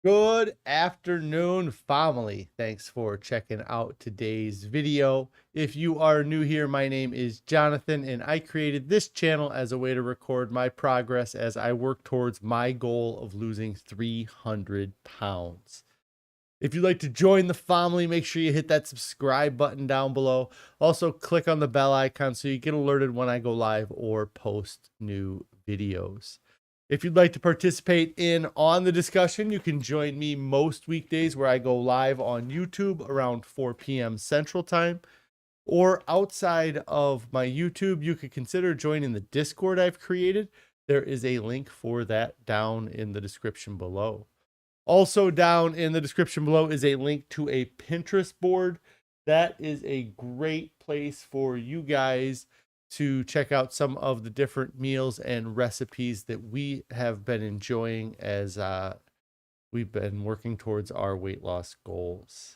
Good afternoon, family. Thanks for checking out today's video. If you are new here, my name is Jonathan, and I created this channel as a way to record my progress as I work towards my goal of losing 300 pounds. If you'd like to join the family, make sure you hit that subscribe button down below. Also, click on the bell icon so you get alerted when I go live or post new videos. If you'd like to participate on the discussion, you can join me most weekdays where I go live on YouTube around 4 p.m. Central Time. Or outside of my YouTube, you could consider joining the Discord I've created. There is a link for that down in the description below. Also down in the description below is a link to a Pinterest board. That is a great place for you guys to check out some of the different meals and recipes that we have been enjoying as we've been working towards our weight loss goals.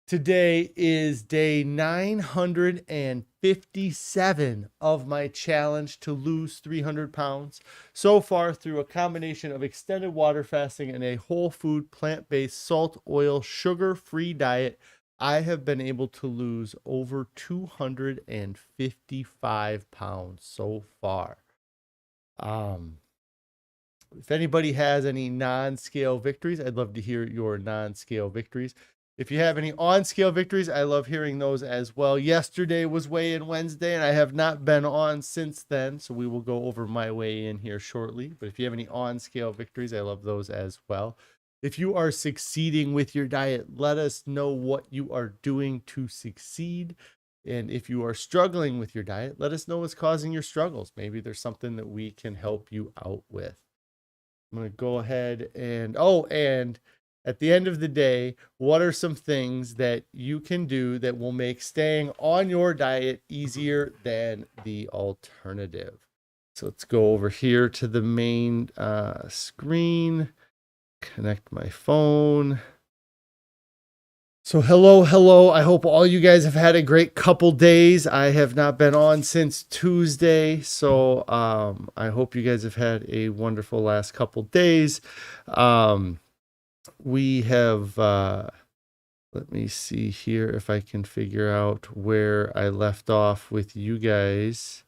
Today is day 957 of my challenge to lose 300 pounds. So far, through a combination of extended water fasting and a whole food, plant-based, salt, oil, sugar-free diet, I have been able to lose over 255 pounds so far. If anybody has any non-scale victories, I'd love to hear your non-scale victories. If you have any on-scale victories, I love hearing those as well. Yesterday was weigh-in Wednesday, and I have not been on since then, so we will go over my weigh-in here shortly. But if you have any on-scale victories, I love those as well. If you are succeeding with your diet, let us know what you are doing to succeed. And if you are struggling with your diet, let us know what's causing your struggles. Maybe there's something that we can help you out with. I'm going to go ahead and, and at the end of the day, what are some things that you can do that will make staying on your diet easier than the alternative? So let's go over here to the main screen. Connect my phone. So hello. I hope all you guys have had a great couple days. I have not been on since Tuesday, so I hope you guys have had a wonderful last couple days. We have, let me see here if I can figure out where I left off with you guys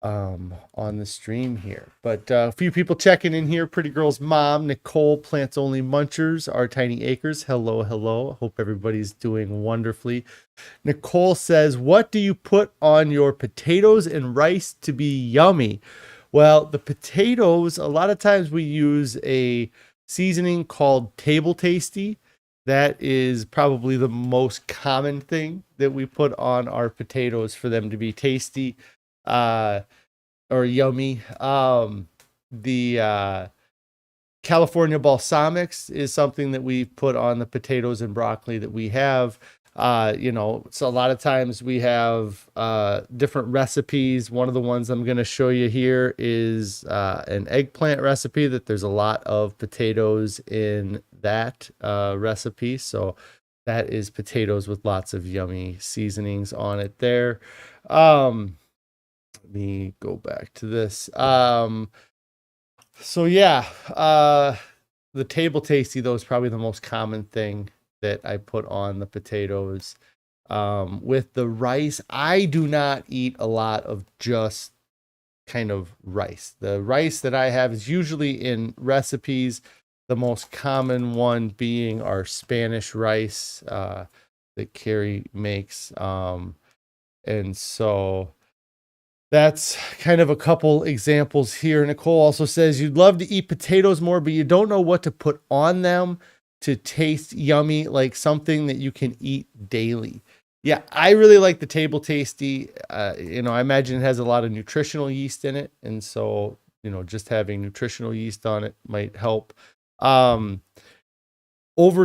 on the stream here. But a few people checking in here. Pretty Girl's mom, Nicole, Plants Only Munchers, Our Tiny Acres. Hello. Hope everybody's doing wonderfully. Nicole says, what do you put on your potatoes and rice to be yummy? Well, the potatoes, a lot of times we use a seasoning called Table Tasty. That is probably the most common thing that we put on our potatoes for them to be tasty or yummy. The California balsamics is something that we put on the potatoes and broccoli that we have. So a lot of times we have different recipes. One of the ones I'm going to show you here is an eggplant recipe that there's a lot of potatoes in that recipe. So that is potatoes with lots of yummy seasonings on it there. Let me go back to this. So yeah, the Table Tasty, though, is probably the most common thing that I put on the potatoes. With the rice, I do not eat a lot of just kind of rice. The rice that I have is usually in recipes, the most common one being our Spanish rice that Carrie makes. And so that's kind of a couple examples here. Nicole also says you'd love to eat potatoes more, but you don't know what to put on them to taste yummy, like something that you can eat daily. Yeah, I really like the Table Tasty. I imagine it has a lot of nutritional yeast in it. And so, just having nutritional yeast on it might help. Over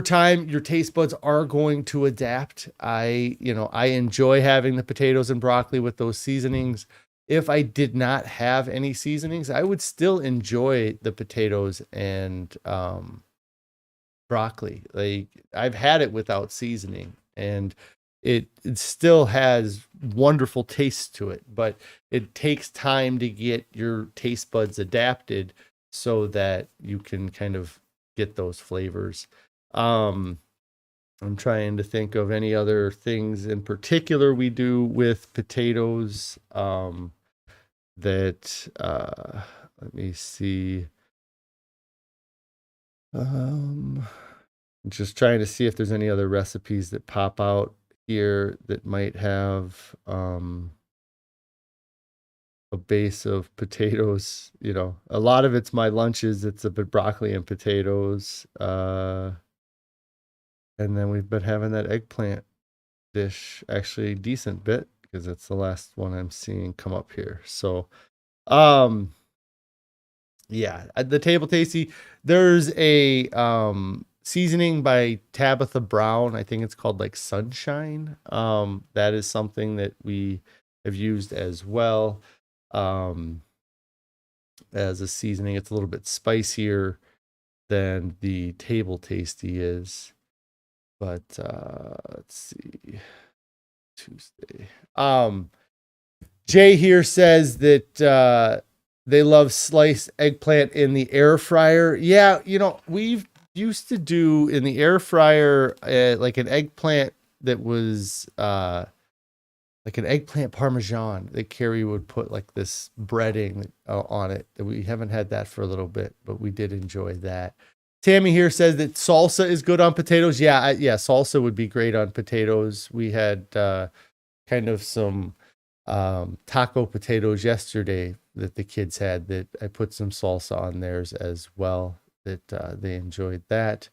time, your taste buds are going to adapt. I enjoy having the potatoes and broccoli with those seasonings. If I did not have any seasonings, I would still enjoy the potatoes and broccoli. Like, I've had it without seasoning, and it still has wonderful taste to it, but it takes time to get your taste buds adapted so that you can kind of get those flavors. I'm trying to think of any other things in particular we do with potatoes. Let me see. Just trying to see if there's any other recipes that pop out here that might have a base of potatoes. You know, a lot of it's my lunches. It's a bit broccoli and potatoes. And then we've been having that eggplant dish actually a decent bit because it's the last one I'm seeing come up here. So, yeah, the Table Tasty, there's a seasoning by Tabitha Brown. I think it's called like Sunshine. That is something that we have used as well as a seasoning. It's a little bit spicier than the Table Tasty is. But let's see. Tuesday. Jay here says that they love sliced eggplant in the air fryer. Yeah, you know, we've used to do in the air fryer like an eggplant that was like an eggplant parmesan that Carrie would put like this breading on it. We haven't had that for a little bit, but we did enjoy that. Tammy here says that salsa is good on potatoes. Yeah, salsa would be great on potatoes. We had kind of some taco potatoes yesterday that the kids had that I put some salsa on theirs as well, that they enjoyed that.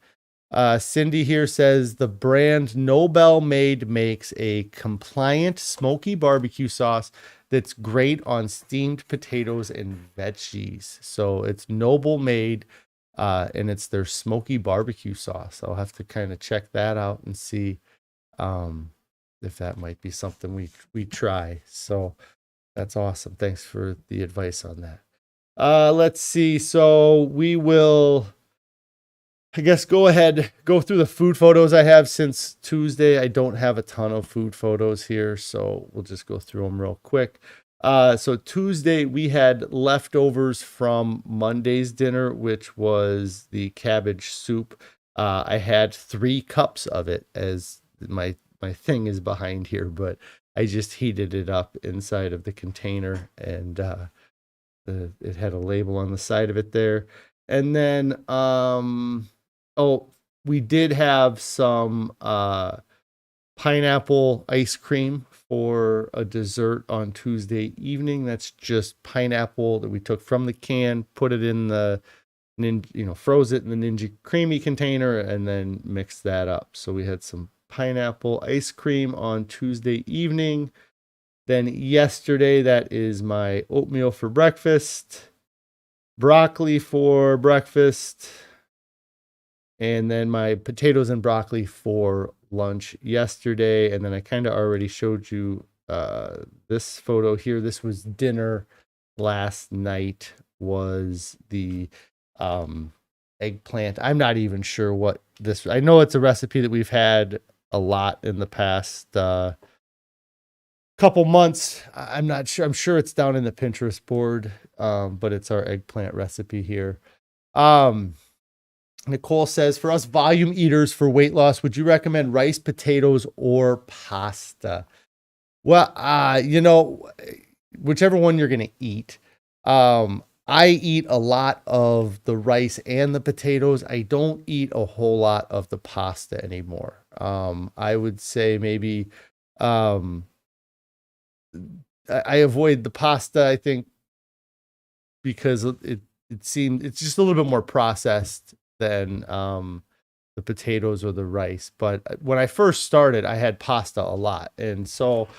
Cindy here says the brand Nobel Made makes a compliant smoky barbecue sauce that's great on steamed potatoes and veggies. So it's Noble Made, and it's their smoky barbecue sauce. I'll have to kind of check that out and see if that might be something we try. So that's awesome. Thanks for the advice on that. Let's see. So we will, I guess, go through the food photos I have since Tuesday. I don't have a ton of food photos here, so we'll just go through them real quick. So Tuesday we had leftovers from Monday's dinner, which was the cabbage soup. I had 3 cups of it, as my thing is behind here, but I just heated it up inside of the container, and it had a label on the side of it there. And then we did have some pineapple ice cream for a dessert on Tuesday evening. That's just pineapple that we took from the can, put it in the froze it in the Ninja Creamy container, and then mixed that up. So we had some pineapple ice cream on Tuesday evening. Then yesterday, that is my oatmeal for breakfast, broccoli for breakfast, and then my potatoes and broccoli for lunch yesterday. And then I kind of already showed you this photo here. This was dinner last night, was the eggplant. I'm not even sure what this, I know it's a recipe that we've had a lot in the past couple months. I'm not sure. I'm sure it's down in the Pinterest board, but it's our eggplant recipe here. Nicole says, for us volume eaters for weight loss, would you recommend rice, potatoes, or pasta? Well, whichever one you're going to eat. I eat a lot of the rice and the potatoes. I don't eat a whole lot of the pasta anymore. I would say maybe I avoid the pasta, I think, because it seemed it's just a little bit more processed than the potatoes or the rice. But when I first started, I had pasta a lot. And so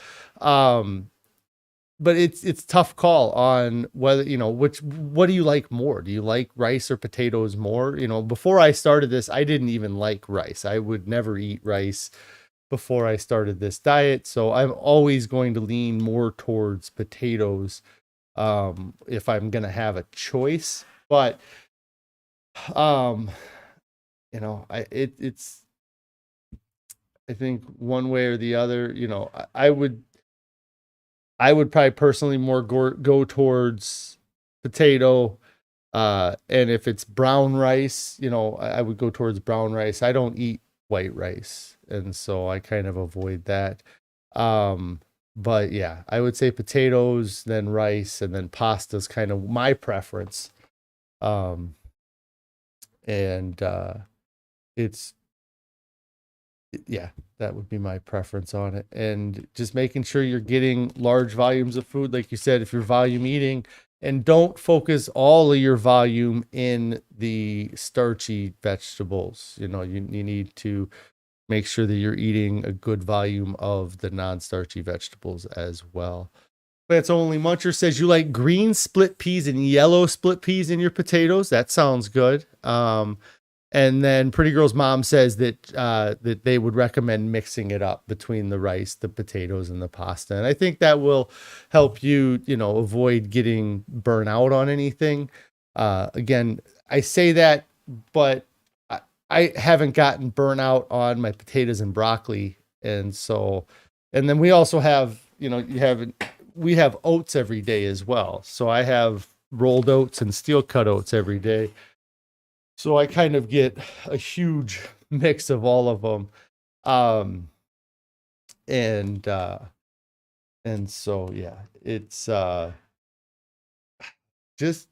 but it's tough call on whether, what do you like more? Do you like rice or potatoes more? Before I started this, I didn't even like rice. I would never eat rice before I started this diet. So I'm always going to lean more towards potatoes if I'm going to have a choice. But it's I think one way or the other, I would probably personally more go towards potato. And if it's brown rice, I would go towards brown rice. I don't eat white rice, and so I kind of avoid that. But yeah, I would say potatoes, then rice, and then pasta's kind of my preference. Um, and it's yeah, that would be my preference on it. And just making sure you're getting large volumes of food, like you said, if you're volume eating, and don't focus all of your volume in the starchy vegetables. You need to make sure that you're eating a good volume of the non-starchy vegetables as well. That's Only Muncher says you like green split peas and yellow split peas in your potatoes. That sounds good. And then Pretty Girl's mom says that they would recommend mixing it up between the rice, the potatoes, and the pasta. And I think that will help you, avoid getting burnt out on anything. Again, I say that, but I haven't gotten burnt out on my potatoes and broccoli. And then we also have, we have oats every day as well. So I have rolled oats and steel cut oats every day. So I kind of get a huge mix of all of them. And so, yeah, it's just,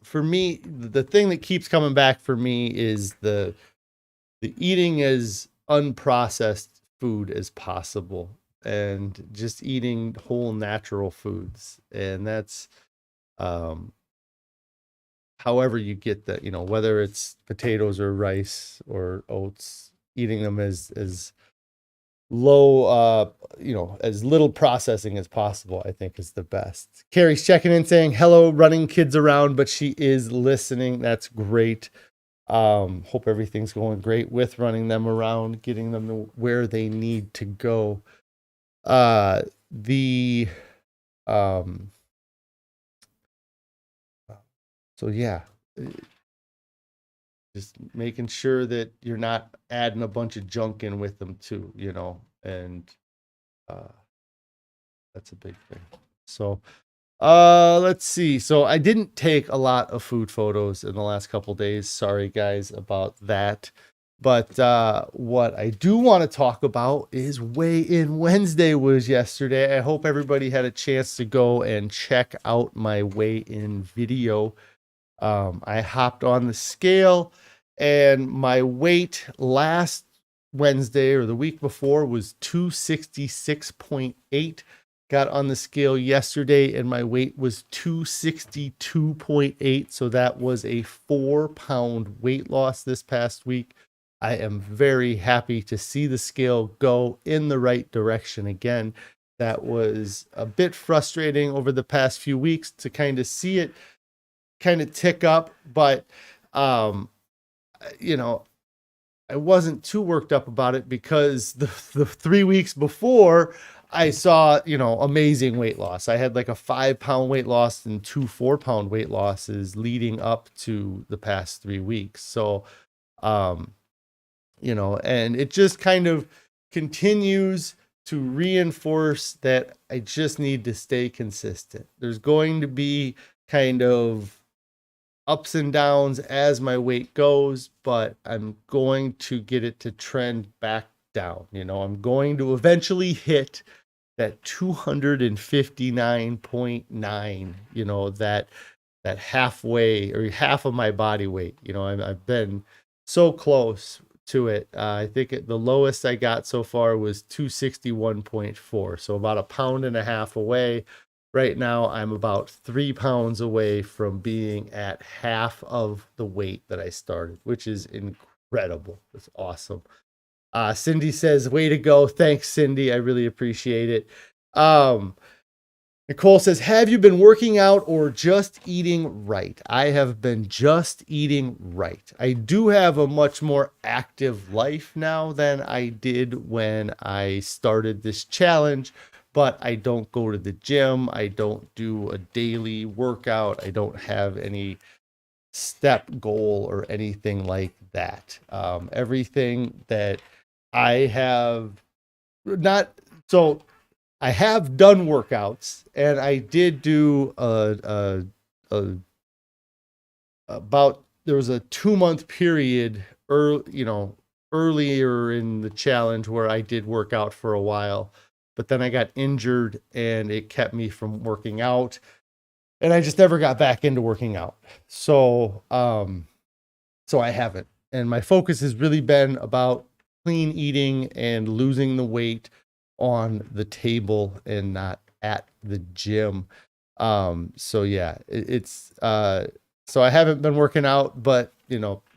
for me, the thing that keeps coming back for me is the eating as unprocessed food as possible, and just eating whole natural foods. And that's, however you get that, whether it's potatoes or rice or oats, eating them as low, as little processing as possible, I think is the best. Carrie's checking in saying, hello, running kids around, but she is listening. That's great. Hope everything's going great with running them around, getting them to where they need to go. So yeah, just making sure that you're not adding a bunch of junk in with them too, and that's a big thing. So let's see. So I didn't take a lot of food photos in the last couple days. Sorry guys about that. But what I do want to talk about is weigh-in Wednesday was yesterday. I hope everybody had a chance to go and check out my weigh-in video. I hopped on the scale, and my weight last Wednesday or the week before was 266.8. Got on the scale yesterday, and my weight was 262.8. So that was a 4-pound weight loss this past week. I am very happy to see the scale go in the right direction again. That was a bit frustrating over the past few weeks to kind of see it kind of tick up, but I wasn't too worked up about it, because the 3 weeks before I saw, amazing weight loss. I had like a 5-pound weight loss and 2 4-pound weight losses leading up to the past 3 weeks. So, and it just kind of continues to reinforce that I just need to stay consistent. There's going to be kind of ups and downs as my weight goes, but I'm going to get it to trend back down. I'm going to eventually hit that 259.9, that halfway or half of my body weight. I've been so close to it. I think the lowest I got so far was 261.4. So about 1.5 pounds away. Right now, I'm about 3 pounds away from being at half of the weight that I started, which is incredible. It's awesome. Cindy says, way to go. Thanks, Cindy. I really appreciate it. Nicole says, have you been working out or just eating right? I have been just eating right. I do have a much more active life now than I did when I started this challenge, but I don't go to the gym. I don't do a daily workout. I don't have any step goal or anything like that. Everything that I have I have done workouts, and I did do a there was a 2-month period earlier in the challenge where I did work out for a while, but then I got injured and it kept me from working out, and I just never got back into working out. So I haven't. And my focus has really been about clean eating and losing the weight on the table and not at the gym. So yeah, so I haven't been working out, but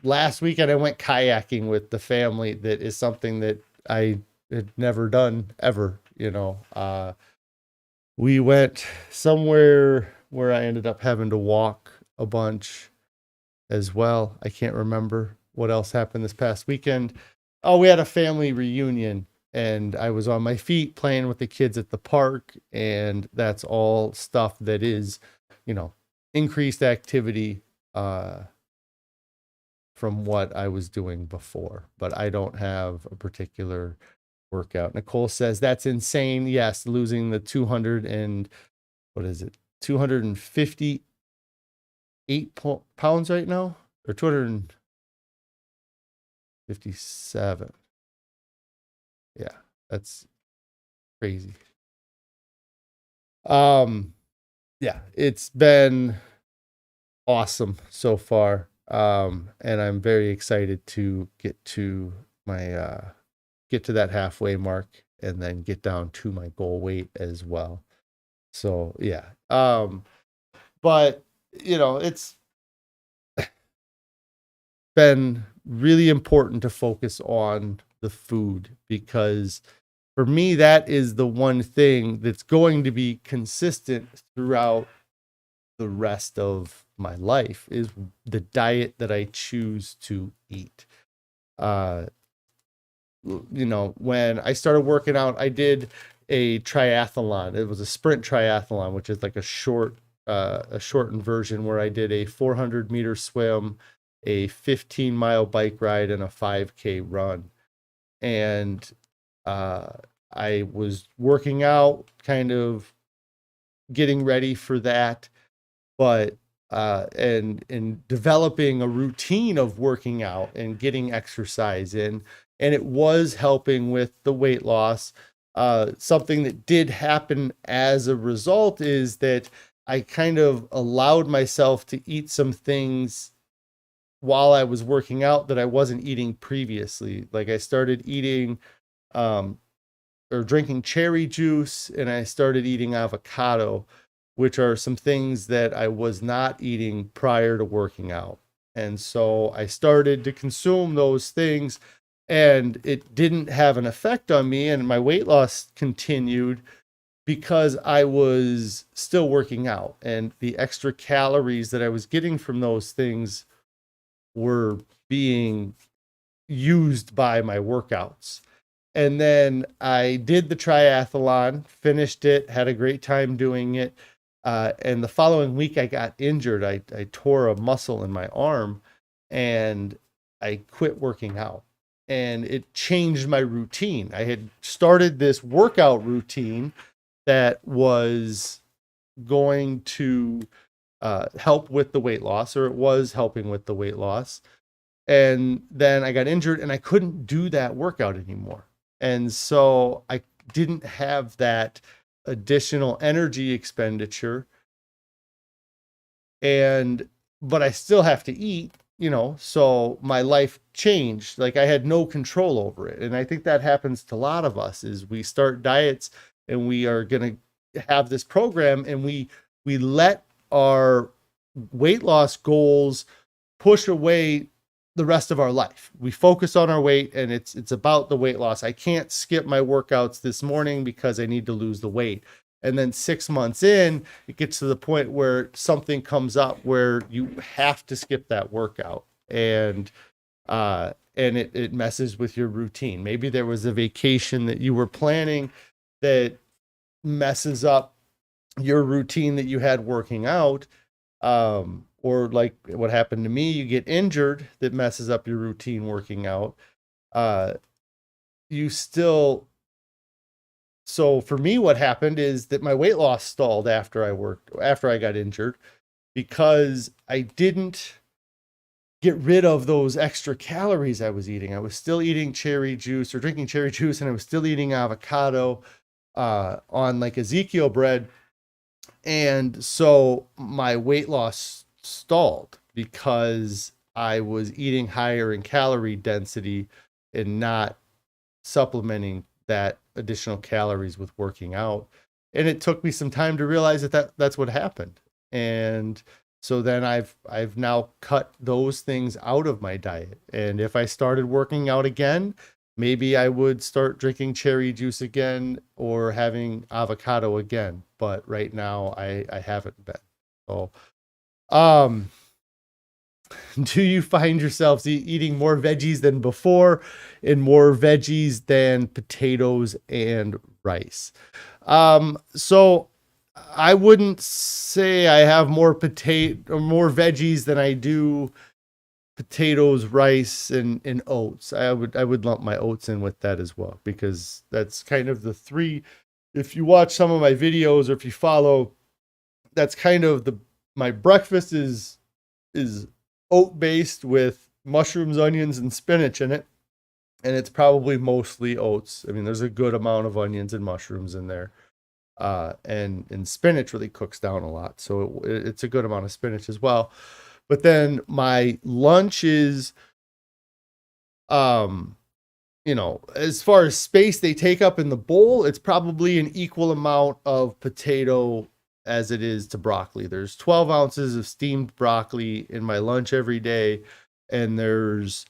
last weekend I went kayaking with the family. That is something that I had never done ever. We went somewhere where I ended up having to walk a bunch as well. I can't remember what else happened this past weekend. Oh, we had a family reunion and I was on my feet playing with the kids at the park, and that's all stuff that is, increased activity from what I was doing before, but I don't have a particular workout. Nicole says that's insane. Yes, losing the 258 pounds right now, or 257. Yeah, that's crazy. Yeah, it's been awesome so far. And I'm very excited to get to that halfway mark and then get down to my goal weight as well. So yeah. But it's been really important to focus on the food, because for me, that is the one thing that's going to be consistent throughout the rest of my life, is the diet that I choose to eat. When I started working out, I did a triathlon. It was a sprint triathlon, which is like a shortened version, where I did a 400-meter swim, a 15-mile bike ride, and a 5K run. And I was working out, kind of getting ready for that, but and developing a routine of working out and getting exercise in, and it was helping with the weight loss. Something that did happen as a result is that I kind of allowed myself to eat some things while I was working out that I wasn't eating previously. Like I started eating or drinking cherry juice, and I started eating avocado, which are some things that I was not eating prior to working out. And so I started to consume those things, and it didn't have an effect on me, and my weight loss continued because I was still working out, and the extra calories that I was getting from those things were being used by my workouts. And then I did the triathlon, finished it, had a great time doing it. And the following week I got injured. I tore a muscle in my arm, and I quit working out, and it changed my routine. I had started this workout routine that was going to help with the weight loss, or it was helping with the weight loss. And then I got injured and I couldn't do that workout anymore. And so I didn't have that additional energy expenditure, but I still have to eat, so my life changed. Like I had no control over it. And I think that happens to a lot of us, is we start diets and we are going to have this program, and we let our weight loss goals push away the rest of our life. We focus on our weight, and it's about the weight loss. I can't skip my workouts this morning because I need to lose the weight. And then 6 months in, it gets to the point where something comes up where you have to skip that workout, and it messes with your routine. Maybe there was a vacation that you were planning that messes up your routine that you had working out. Or like what happened to me, you get injured, that messes up your routine working out. So for me, what happened is that my weight loss stalled after I got injured, because I didn't get rid of those extra calories I was eating. I was still eating cherry juice or drinking cherry juice, and I was still eating avocado on like Ezekiel bread. And so my weight loss stalled because I was eating higher in calorie density and not supplementing that additional calories with working out. And it took me some time to realize that's what happened. And so then I've now cut those things out of my diet. And if I started working out again, maybe I would start drinking cherry juice again or having avocado again. But right now I haven't been. So, do you find yourselves eating more veggies than before and more veggies than potatoes and rice? So I wouldn't say I have more potato or more veggies than I do potatoes, rice, and oats. I would lump my oats in with that as well, because that's kind of the three. If you watch some of my videos or if you follow, that's kind of my breakfast is oat based with mushrooms, onions, and spinach in it. And it's probably mostly oats. I mean, there's a good amount of onions and mushrooms in there. And spinach really cooks down a lot. So it's a good amount of spinach as well. But then my lunch is, as far as space they take up in the bowl, it's probably an equal amount of potato as it is to broccoli. There's 12 ounces of steamed broccoli in my lunch every day, and there's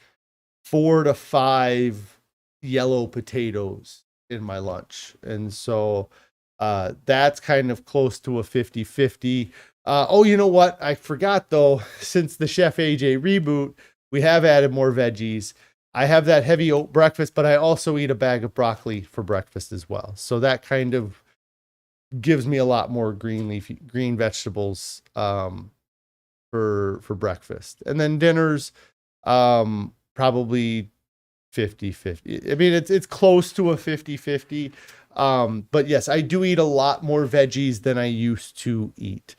4 to 5 yellow potatoes in my lunch. And so that's kind of close to a 50-50. Oh, you know what? I forgot though, since the Chef AJ reboot, we have added more veggies. I have that heavy oat breakfast, but I also eat a bag of broccoli for breakfast as well. So that kind of gives me a lot more green vegetables for breakfast. And then dinners, probably 50-50. I mean, it's close to a 50-50. But yes, I do eat a lot more veggies than I used to eat.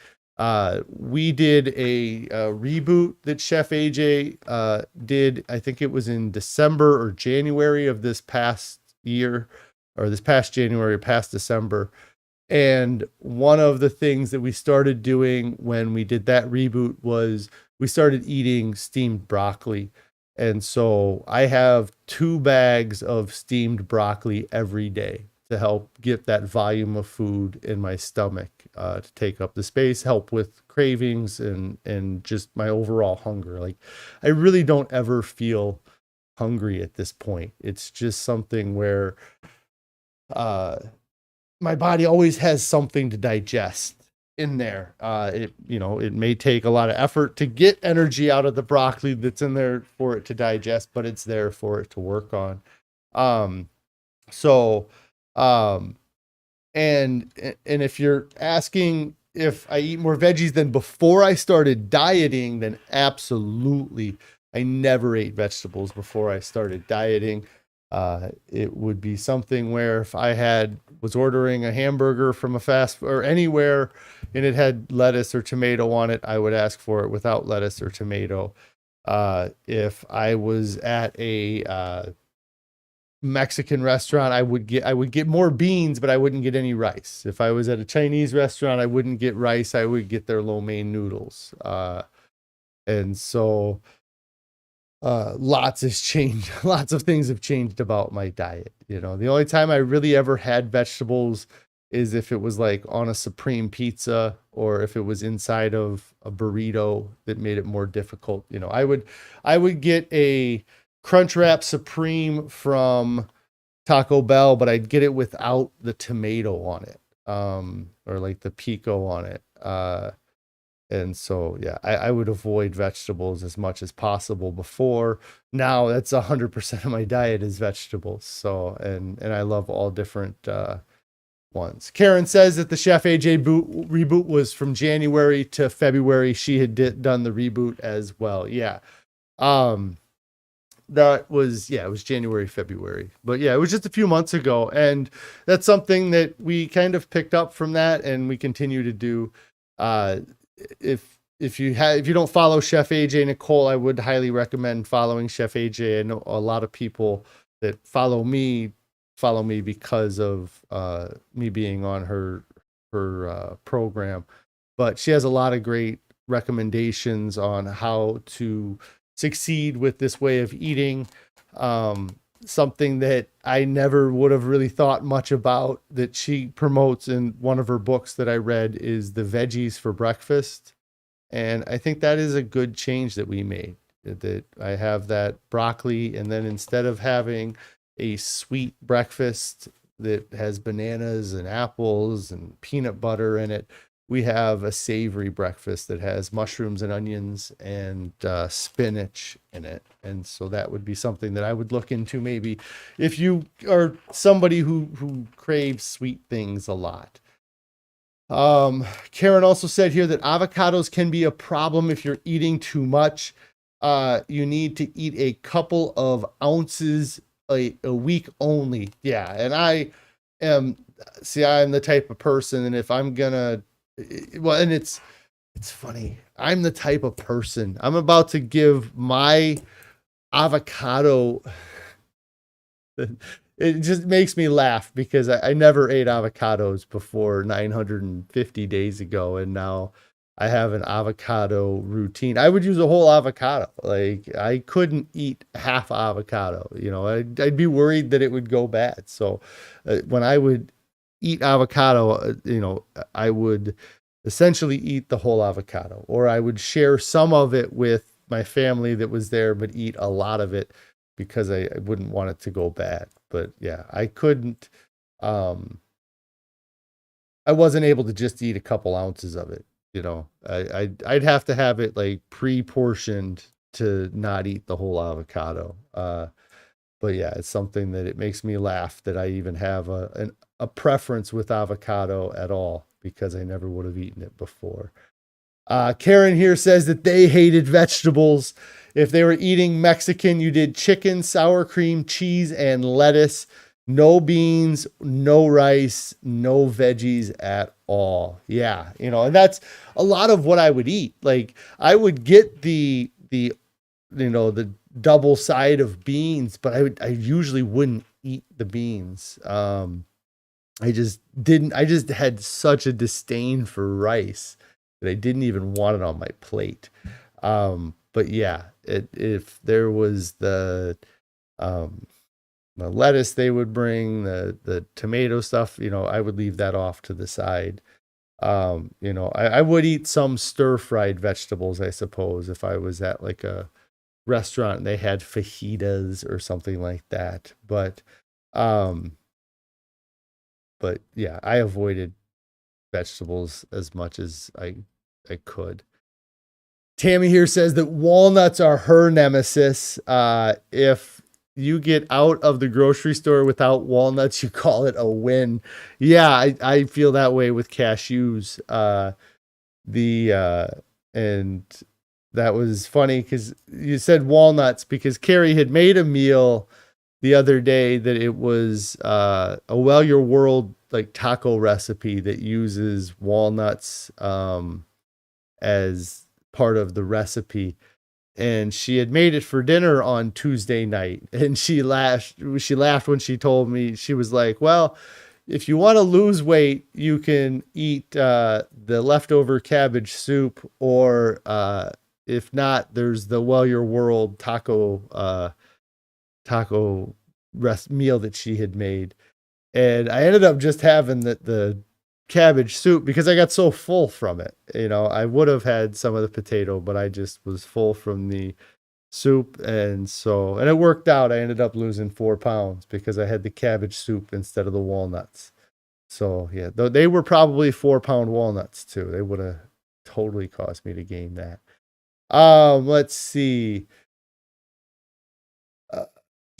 We did a reboot that Chef AJ did. I think it was in December or January of this past year, or this past January, past December. And one of the things that we started doing when we did that reboot was we started eating steamed broccoli. And so I have 2 bags of steamed broccoli every day to help get that volume of food in my stomach, to take up the space, help with cravings and just my overall hunger. Like, I really don't ever feel hungry at this point. It's just something where my body always has something to digest in there. It may take a lot of effort to get energy out of the broccoli that's in there for it to digest, but it's there for it to work on. And if you're asking if I eat more veggies than before I started dieting, then absolutely. I never ate vegetables before I started dieting. It would be something where if I was ordering a hamburger from a fast or anywhere and it had lettuce or tomato on it, I would ask for it without lettuce or tomato. If I was at a Mexican restaurant, I would get more beans, but I wouldn't get any rice. If I was at a Chinese restaurant, I wouldn't get rice. I would get their lo mein noodles. And so lots has changed. Lots of things have changed about my diet. The only time I really ever had vegetables is if it was like on a Supreme pizza or if it was inside of a burrito that made it more difficult. I would get a Crunchwrap Supreme from Taco Bell, but I'd get it without the tomato on it, or like the pico on it. And so, yeah, I would avoid vegetables as much as possible before. Now that's 100% of my diet is vegetables. So, and I love all different ones. Karen says that the Chef AJ reboot was from January to February. She had done the reboot as well. Yeah. It was January, February, but yeah, it was just a few months ago. And that's something that we kind of picked up from that and we continue to do. If if you don't follow Chef AJ Nicole, I would highly recommend following Chef AJ. I know a lot of people that follow me because of me being on her program, but she has a lot of great recommendations on how to succeed with this way of eating. Something that I never would have really thought much about that she promotes in one of her books that I read is the veggies for breakfast. And I think that is a good change that we made, that I have that broccoli. And then instead of having a sweet breakfast that has bananas and apples and peanut butter in it, we have a savory breakfast that has mushrooms and onions and spinach in it. And so that would be something that I would look into, maybe if you are somebody who craves sweet things a lot. Karen also said here that avocados can be a problem if you're eating too much. You need to eat a couple of ounces a week only. Yeah. And I'm the type of person, and if I'm gonna, well, and it's funny. I'm the type of person, I'm about to give my avocado. It just makes me laugh because I never ate avocados before 950 days ago. And now I have an avocado routine. I would use a whole avocado. Like, I couldn't eat half avocado, I'd be worried that it would go bad. So when I would eat avocado, I would essentially eat the whole avocado, or I would share some of it with my family that was there, but eat a lot of it because I wouldn't want it to go bad. But yeah, I couldn't, I wasn't able to just eat a couple ounces of it. I'd have to have it like pre-portioned to not eat the whole avocado. But yeah, it's something that it makes me laugh that I even have a preference with avocado at all, because I never would have eaten it before. Karen here says that they hated vegetables. If they were eating Mexican, you did chicken, sour cream, cheese, and lettuce. No beans, no rice, no veggies at all. Yeah, and that's a lot of what I would eat. Like, I would get the double side of beans, but I usually wouldn't eat the beans. I just had such a disdain for rice that I didn't even want it on my plate. But yeah, if there was the lettuce they would bring, the tomato stuff, I would leave that off to the side. I would eat some stir-fried vegetables, I suppose, if I was at like a restaurant and they had fajitas or something like that. But yeah, I avoided vegetables as much as I could. Tammy here says that walnuts are her nemesis. If you get out of the grocery store without walnuts, you call it a win. Yeah, I feel that way with cashews. And that was funny because you said walnuts, because Carrie had made a meal the other day that it was a Well Your World like taco recipe that uses walnuts as part of the recipe. And she had made it for dinner on Tuesday night, and she laughed when she told me. She was like, well, if you want to lose weight, you can eat the leftover cabbage soup, or if not, there's the Well Your World taco meal that she had made. And I ended up just having the cabbage soup because I got so full from it. I would have had some of the potato, but I just was full from the soup. And it worked out. I ended up losing 4 pounds because I had the cabbage soup instead of the walnuts. So yeah, they were probably 4-pound walnuts too. They would have totally caused me to gain that. Let's see.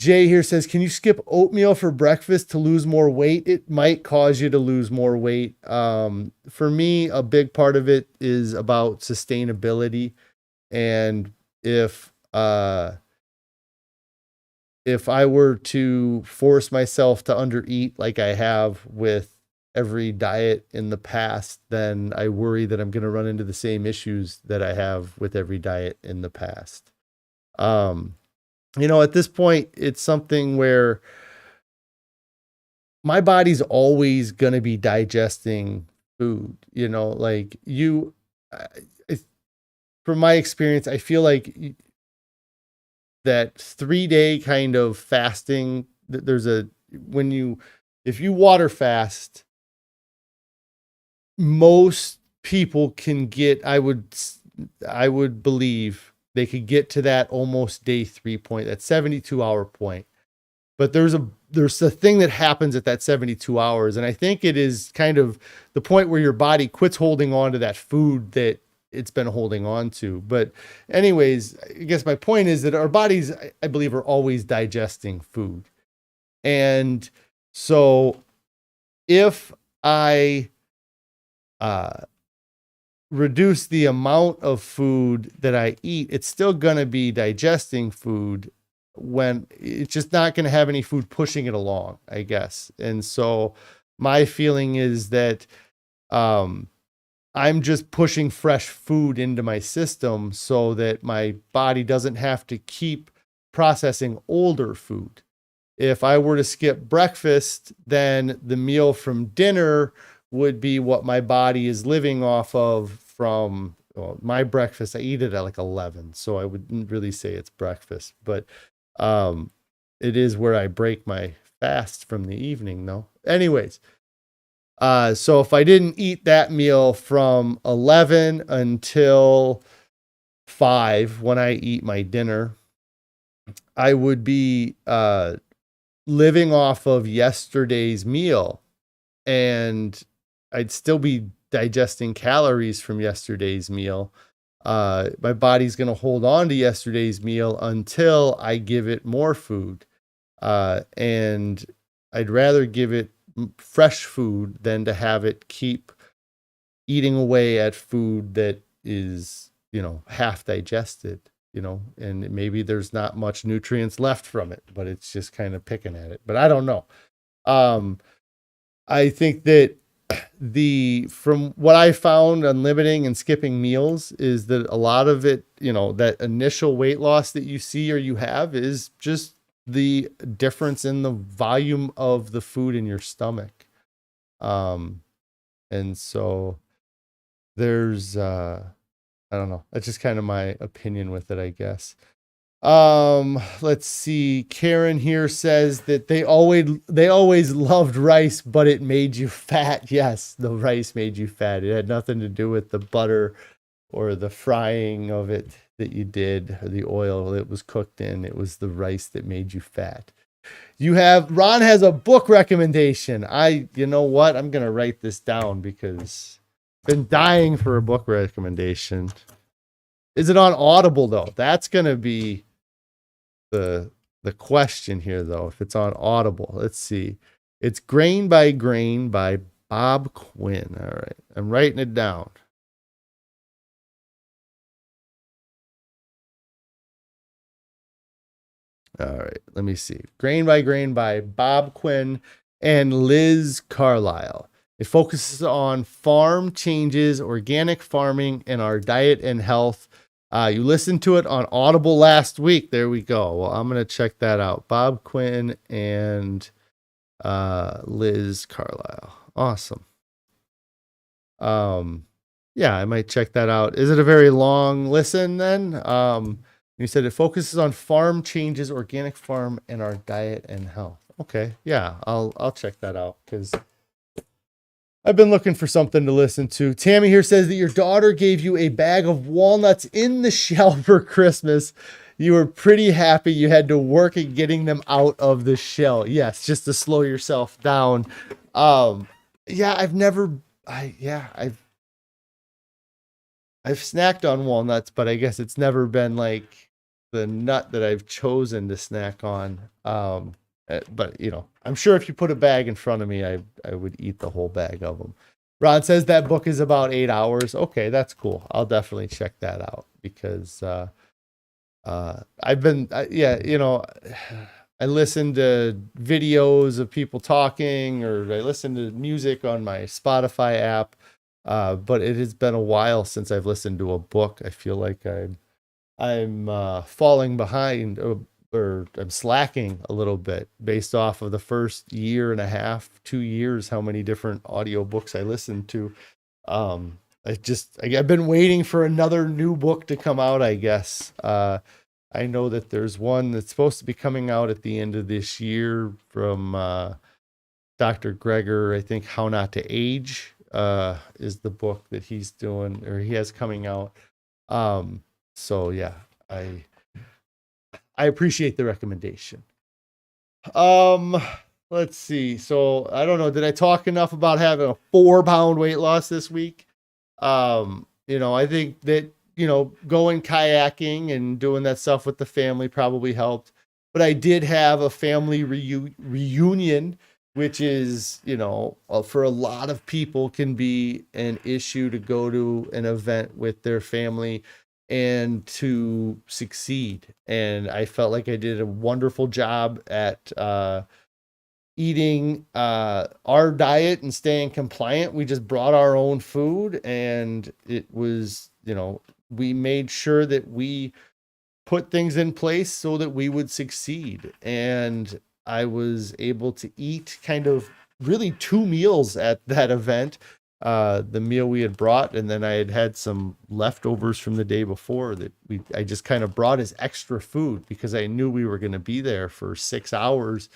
Jay here says, can you skip oatmeal for breakfast to lose more weight? It might cause you to lose more weight. For me, a big part of it is about sustainability. And if I were to force myself to undereat like I have with every diet in the past, then I worry that I'm going to run into the same issues that I have with every diet in the past. At this point, it's something where my body's always going to be digesting food, like from my experience, I feel like that 3-day kind of fasting, if you water fast, most people can get, I would believe they could get to that almost day 3 point, that 72-hour point. But there's a thing that happens at that 72 hours. And I think it is kind of the point where your body quits holding on to that food that it's been holding on to. But anyways, I guess my point is that our bodies, I believe, are always digesting food. And so if I reduce the amount of food that I eat, it's still going to be digesting food, when it's just not going to have any food pushing it along, I guess. And so my feeling is that I'm just pushing fresh food into my system so that my body doesn't have to keep processing older food. If I were to skip breakfast, then the meal from dinner would be what my body is living off of from my breakfast. I eat it at like 11, so I wouldn't really say it's breakfast, but it is where I break my fast from the evening, though. Anyways, so if I didn't eat that meal from 11 until 5 when I eat my dinner, I would be living off of yesterday's meal, and I'd still be digesting calories from yesterday's meal. My body's going to hold on to yesterday's meal until I give it more food. And I'd rather give it fresh food than to have it keep eating away at food that is, half digested, and maybe there's not much nutrients left from it, but it's just kind of picking at it. But I don't know. I think that from what I found on limiting and skipping meals is that a lot of it, that initial weight loss that you see or you have is just the difference in the volume of the food in your stomach. And so there's, I don't know. That's just kind of my opinion with it, I guess. Let's see. Karen here says that they always loved rice, but it made you fat. Yes, the rice made you fat. It had nothing to do with the butter or the frying of it that you did, or the oil it was cooked in. It was the rice that made you fat. Ron has a book recommendation. You know what? I'm going to write this down because I've been dying for a book recommendation. Is it on Audible though? That's going to be the question here, though. If it's on Audible, let's see. It's Grain by Grain by Bob Quinn. All right, I'm writing it down. All right, let me see. Grain by Grain by Bob Quinn and Liz Carlisle. It focuses on farm changes, organic farming, and our diet and health. You listened to it on Audible last week. There we go. Well, I'm going to check that out. Bob Quinn and Liz Carlisle. Awesome. Yeah, I might check that out. Is it a very long listen then? You said it focuses on farm changes, organic farm, and our diet and health. Okay. Yeah, I'll check that out because I've been looking for something to listen to. Tammy here says that your daughter gave you a bag of walnuts in the shell for Christmas. You were pretty happy you had to work at getting them out of the shell. Yes, just to slow yourself down. Yeah, I've snacked on walnuts, but I guess it's never been like the nut that I've chosen to snack on. But I'm sure if you put a bag in front of me, I would eat the whole bag of them. Ron says that book is about 8 hours. Okay, that's cool. I'll definitely check that out because I've been, I listen to videos of people talking, or I listen to music on my Spotify app. But it has been a while since I've listened to a book. I feel like I'm falling behind, or I'm slacking a little bit based off of the first year and a half, 2 years, how many different audiobooks I listened to. I've been waiting for another new book to come out, I guess. I know that there's one that's supposed to be coming out at the end of this year from Dr. Greger. I think How Not to Age is the book that he's doing, or he has coming out. So yeah, I appreciate the recommendation. Let's see. So I don't know. Did I talk enough about having a 4-pound weight loss this week? I think that, going kayaking and doing that stuff with the family probably helped. But I did have a family reunion, which is, for a lot of people can be an issue to go to an event with their family and to succeed. And I felt like I did a wonderful job at eating our diet and staying compliant. We just brought our own food, and it was, we made sure that we put things in place so that we would succeed. And I was able to eat kind of really 2 meals at that event. The meal we had brought, and then I had some leftovers from the day before that I just kind of brought as extra food because I knew we were going to be there for 6 hours,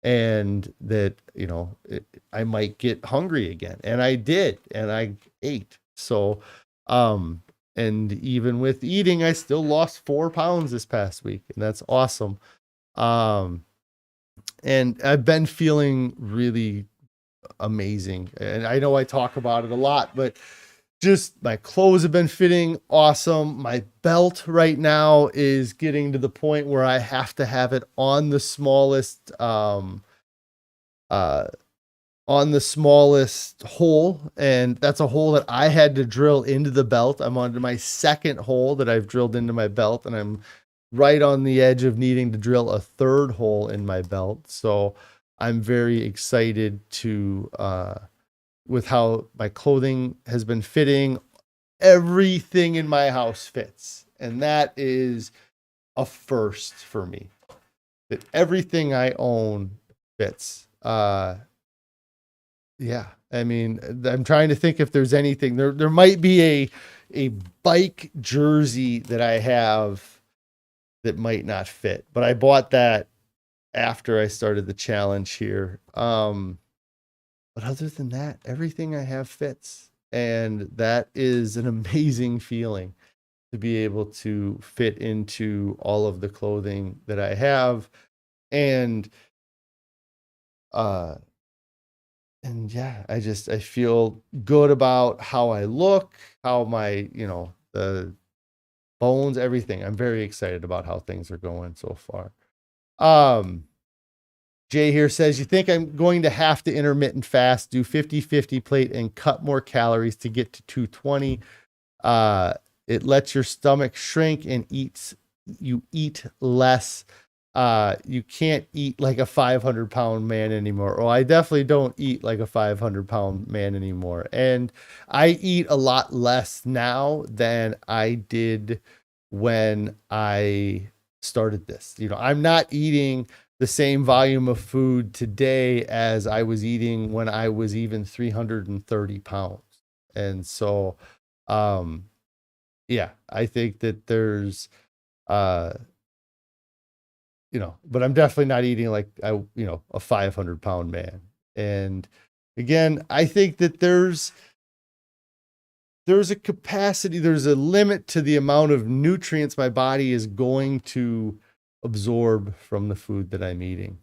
and that, I might get hungry again. And I did, and I ate. So, and even with eating, I still lost 4 pounds this past week, and that's awesome. And I've been feeling really amazing. And I know I talk about it a lot, but just my clothes have been fitting awesome. My belt right now is getting to the point where I have to have it on the smallest hole, and that's a hole that I had to drill into the belt. I'm on to my second hole that I've drilled into my belt, and I'm right on the edge of needing to drill a third hole in my belt. So I'm very excited to with how my clothing has been fitting. Everything in my house fits, and that is a first for me, that everything I own fits. Yeah, I mean, I'm trying to think if there's anything. There might be a bike jersey that I have that might not fit, but I bought that after I started the challenge here. But other than that, everything I have fits, and that is an amazing feeling to be able to fit into all of the clothing that I have. And yeah, I feel good about how I look, how my, the bones, everything. I'm very excited about how things are going so far. Jay here says, you think I'm going to have to intermittent fast, do 50-50 plate, and cut more calories to get to 220. It lets your stomach shrink and you eat less. You can't eat like a 500-pound man anymore. Well, I definitely don't eat like a 500-pound man anymore. And I eat a lot less now than I did when I started this. I'm not eating the same volume of food today as I was eating when I was even 330 pounds. And so, yeah, I think that there's, but I'm definitely not eating like a 500-pound man. And again, I think that there's a capacity, there's a limit to the amount of nutrients my body is going to absorb from the food that I'm eating,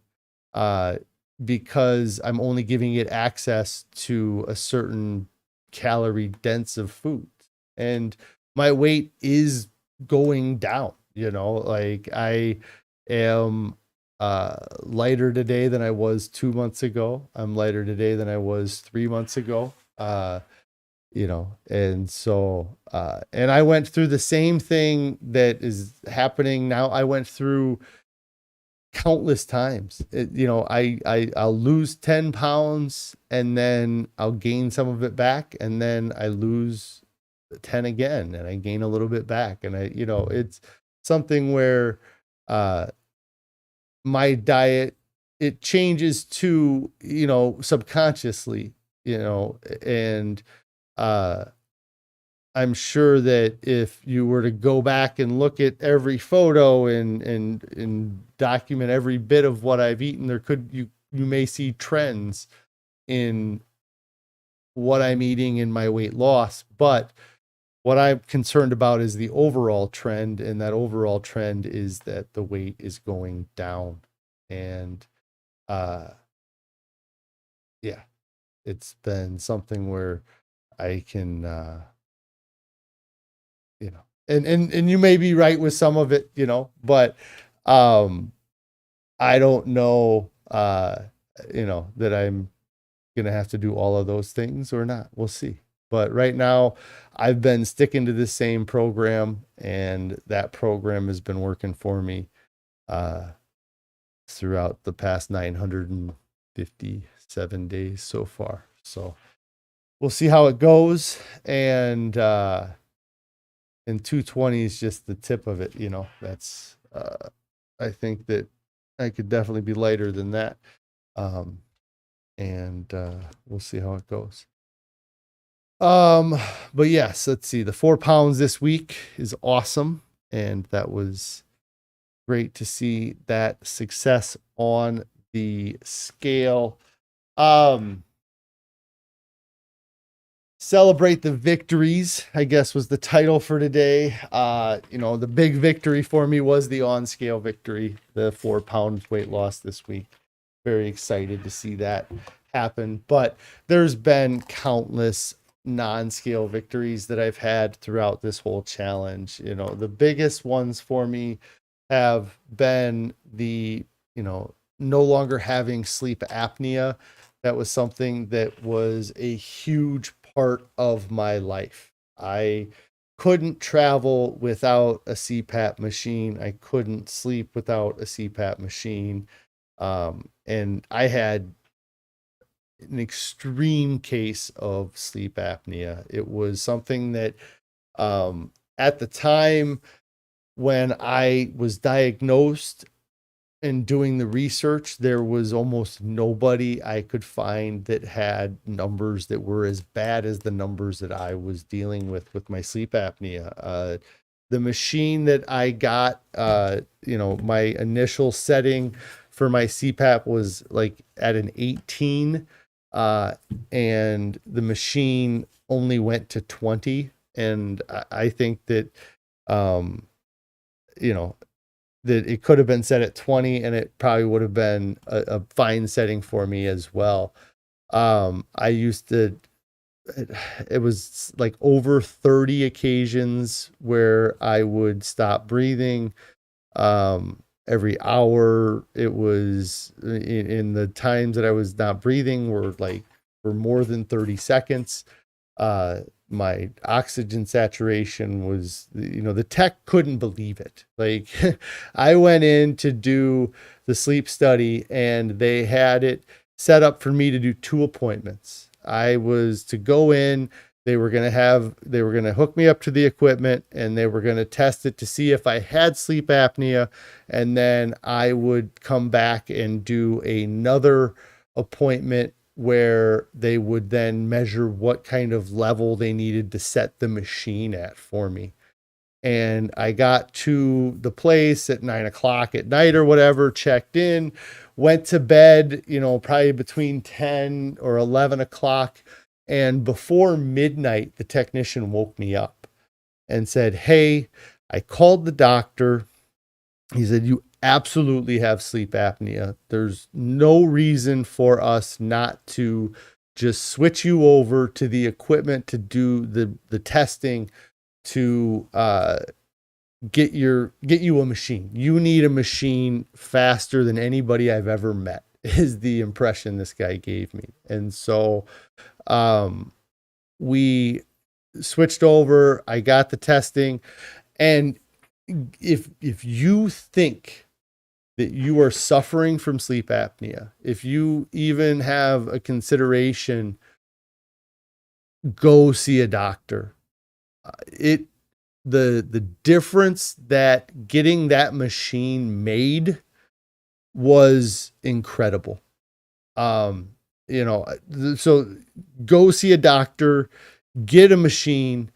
because I'm only giving it access to a certain calorie dense of food. And my weight is going down, like I am lighter today than I was 2 months ago. I'm lighter today than I was 3 months ago. And so, and I went through the same thing that is happening now. I went through countless times. I'll lose 10 pounds and then I'll gain some of it back, and then I lose 10 again and I gain a little bit back. And it's something where my diet, it changes to, subconsciously, and I'm sure that if you were to go back and look at every photo and document every bit of what I've eaten, you may see trends in what I'm eating in my weight loss. But what I'm concerned about is the overall trend, and that overall trend is that the weight is going down. And yeah, it's been something where I can and you may be right with some of it, but I don't know that I'm gonna have to do all of those things or not. We'll see. But right now I've been sticking to the same program, and that program has been working for me throughout the past 957 days so far. So we'll see how it goes. And 220 is just the tip of it. That's I think that I could definitely be lighter than that. And we'll see how it goes. But yes, let's see. The 4 pounds this week is awesome. And that was great to see that success on the scale. Celebrate the victories, I guess, was the title for today. The big victory for me was the on-scale victory, the 4 pound weight loss this week. Very excited to see that happen. But there's been countless non-scale victories that I've had throughout this whole challenge. The biggest ones for me have been the, no longer having sleep apnea. That was something that was a huge part of my life. I couldn't travel without a CPAP machine. I couldn't sleep without a CPAP machine. And I had an extreme case of sleep apnea. It was something that at the time when I was diagnosed and doing the research, there was almost nobody I could find that had numbers that were as bad as the numbers that I was dealing with my sleep apnea. The machine that I got, my initial setting for my CPAP was like at an 18, and the machine only went to 20. And I think that, that it could have been set at 20 and it probably would have been a fine setting for me as well. I used to, it was like over 30 occasions where I would stop breathing every hour. It was in the times that I was not breathing were like for more than 30 seconds. My oxygen saturation was, the tech couldn't believe it. Like I went in to do the sleep study and they had it set up for me to do 2 appointments. I was to go in, they were going to hook me up to the equipment and they were going to test it to see if I had sleep apnea. And then I would come back and do another appointment where they would then measure what kind of level they needed to set the machine at for me. And I got to the place at 9:00 at night or whatever, checked in, went to bed, probably between 10 or 11 o'clock. And before midnight, the technician woke me up and said, "Hey, I called the doctor." He said, "You absolutely have sleep apnea. There's no reason for us not to just switch you over to the equipment to do the testing to get you a machine. You need a machine faster than anybody I've ever met," is the impression this guy gave me. And so we switched over. I got the testing. And if you think that you are suffering from sleep apnea, if you even have a consideration, go see a doctor. The difference that getting that machine made was incredible. So go see a doctor, get a machine,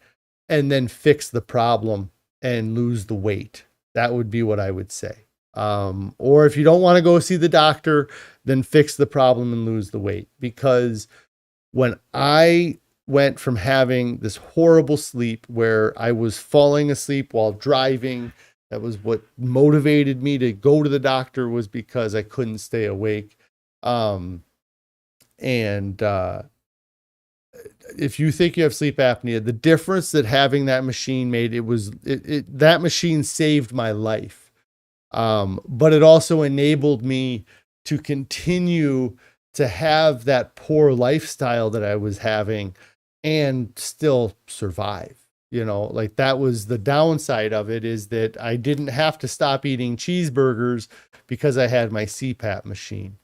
and then fix the problem and lose the weight. That would be what I would say. Or if you don't want to go see the doctor, then fix the problem and lose the weight. Because when I went from having this horrible sleep where I was falling asleep while driving, that was what motivated me to go to the doctor, was because I couldn't stay awake. If you think you have sleep apnea, the difference that having that machine made, that machine saved my life. But it also enabled me to continue to have that poor lifestyle that I was having and still survive. Like, that was the downside of it, is that I didn't have to stop eating cheeseburgers because I had my CPAP machine.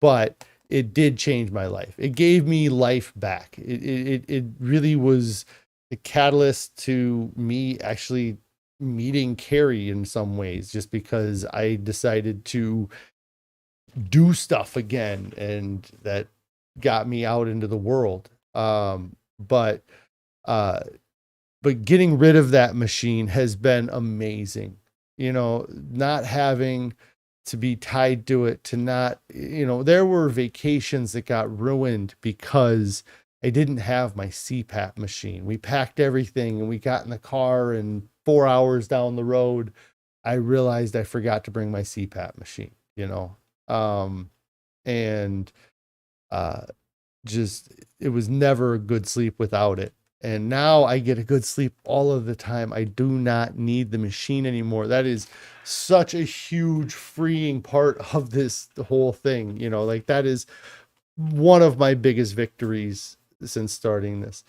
But it did change my life. It gave me life back. It really was a catalyst to me actually meeting Carrie in some ways, just because I decided to do stuff again, and that got me out into the world. But getting rid of that machine has been amazing. Not having to be tied to it, to not, there were vacations that got ruined because I didn't have my CPAP machine. We packed everything and we got in the car, and 4 hours down the road, I realized I forgot to bring my CPAP machine, just, it was never a good sleep without it. And now I get a good sleep all of the time. I do not need the machine anymore. That is such a huge freeing part of the whole thing. Like, that is one of my biggest victories since starting this.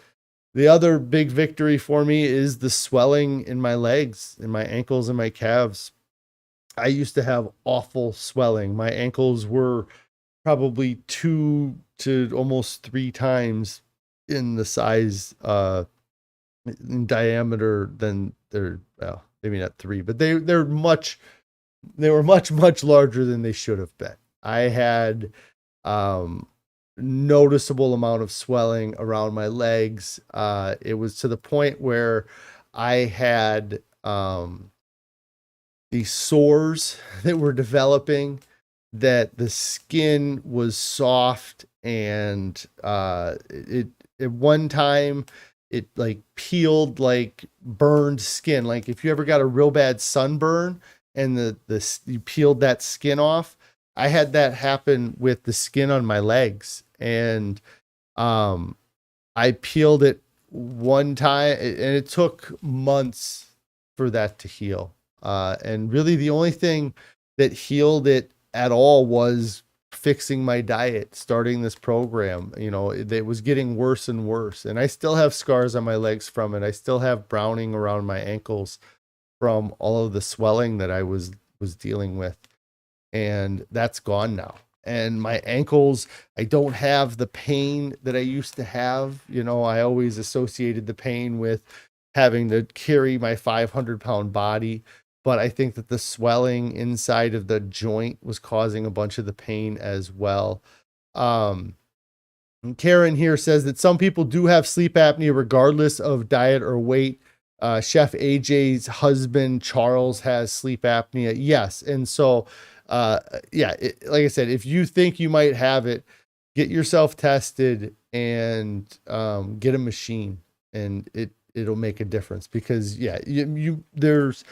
The other big victory for me is the swelling in my legs, in my ankles and my calves. I used to have awful swelling. My ankles were probably 2 to almost 3 times in the size, in diameter than well, maybe not 3, but they were much larger than they should have been. I had noticeable amount of swelling around my legs. It was to the point where I had these sores that were developing, that the skin was soft, and at one time it like peeled like burned skin. Like, if you ever got a real bad sunburn and you peeled that skin off, I had that happen with the skin on my legs. And I peeled it one time, and it took months for that to heal. And really the only thing that healed it at all was fixing my diet, starting this program. It was getting worse and worse, and I still have scars on my legs from it. I still have browning around my ankles from all of the swelling that I was dealing with, and that's gone now. And my ankles, I don't have the pain that I used to have. I always associated the pain with having to carry my 500-pound body. But I think that the swelling inside of the joint was causing a bunch of the pain as well. And Karen here says that some people do have sleep apnea regardless of diet or weight. Chef AJ's husband, Charles, has sleep apnea. Yes. And so, like I said, if you think you might have it, get yourself tested and get a machine, and it'll make a difference. Because there's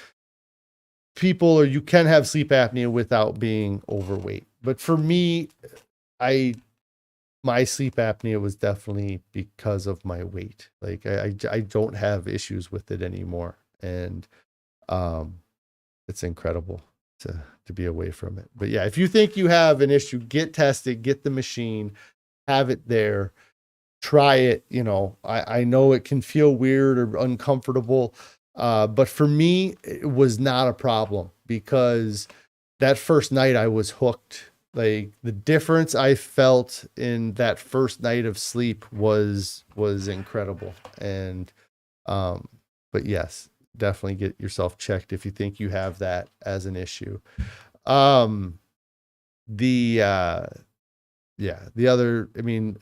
people, or you can have sleep apnea without being overweight. But for me, my sleep apnea was definitely because of my weight. Like, I don't have issues with it anymore. And it's incredible to be away from it. But yeah, if you think you have an issue, get tested, get the machine, have it there, try it. I know it can feel weird or uncomfortable. But for me, it was not a problem, because that first night I was hooked. Like the difference I felt in that first night of sleep was incredible. And but yes, definitely get yourself checked if you think you have that as an issue. The yeah, the other, I mean,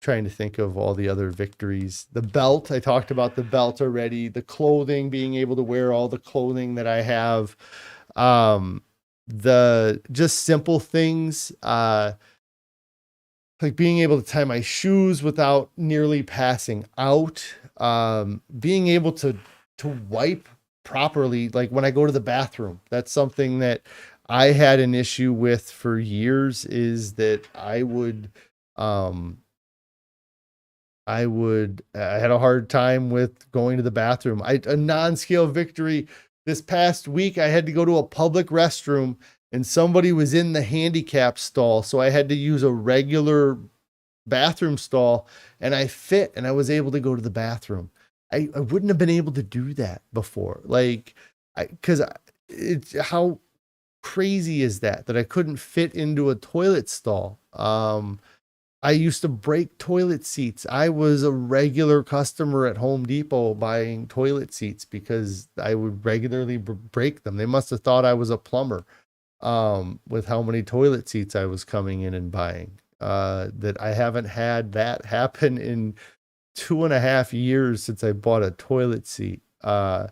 trying to think of all the other victories. The belt, I talked about the belt already. The clothing, being able to wear all the clothing that I have. The just simple things, like being able to tie my shoes without nearly passing out. Being able to wipe properly, like when I go to the bathroom. That's something that I had an issue with for years, is that I had a hard time with going to the bathroom. A non-scale victory this past week, I had to go to a public restroom and somebody was in the handicap stall. So I had to use a regular bathroom stall, and I fit and I was able to go to the bathroom. I wouldn't have been able to do that before. Like, cause it's, how crazy is that I couldn't fit into a toilet stall. I used to break toilet seats. I was a regular customer at Home Depot buying toilet seats because I would regularly break them. They must have thought I was a plumber, with how many toilet seats I was coming in and buying. That I haven't had that happen in 2.5 years since I bought a toilet seat. And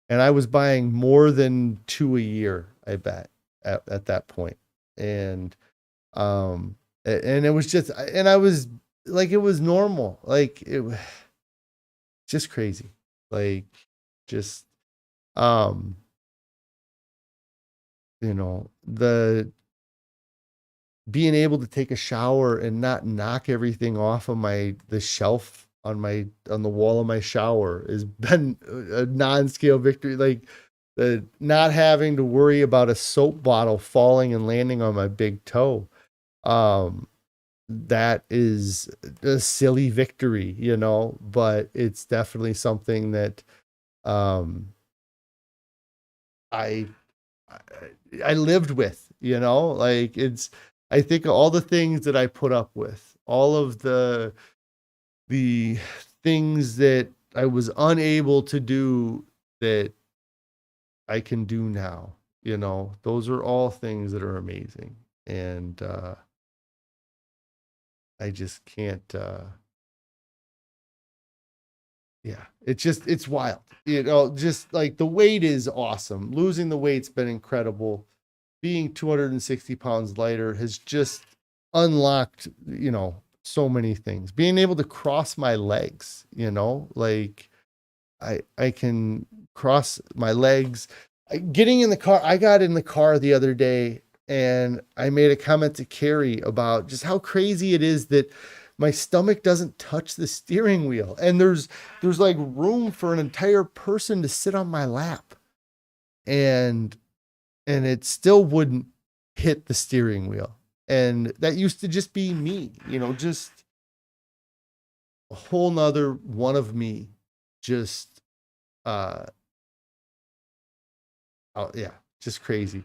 I was buying more than 2 a year, I bet, at that point. And it was just, and I was like, it was normal. Like it was just crazy. Like just, the being able to take a shower and not knock everything off of the shelf on the wall of my shower has been a non-scale victory. Like the not having to worry about a soap bottle falling and landing on my big toe. That is a silly victory, but it's definitely something that I lived with, like I think all the things that I put up with, all of the things that I was unable to do that I can do now, those are all things that are amazing. And I just can't, yeah, it's wild. Just like the weight is awesome. Losing the weight's been incredible. Being 260 pounds lighter has just unlocked, so many things. Being able to cross my legs, like I can cross my legs. Getting in the car, I got in the car the other day and I made a comment to Carrie about just how crazy it is that my stomach doesn't touch the steering wheel. And there's like room for an entire person to sit on my lap. And it still wouldn't hit the steering wheel. And that used to just be me, just a whole nother one of me. Just, oh yeah, just crazy.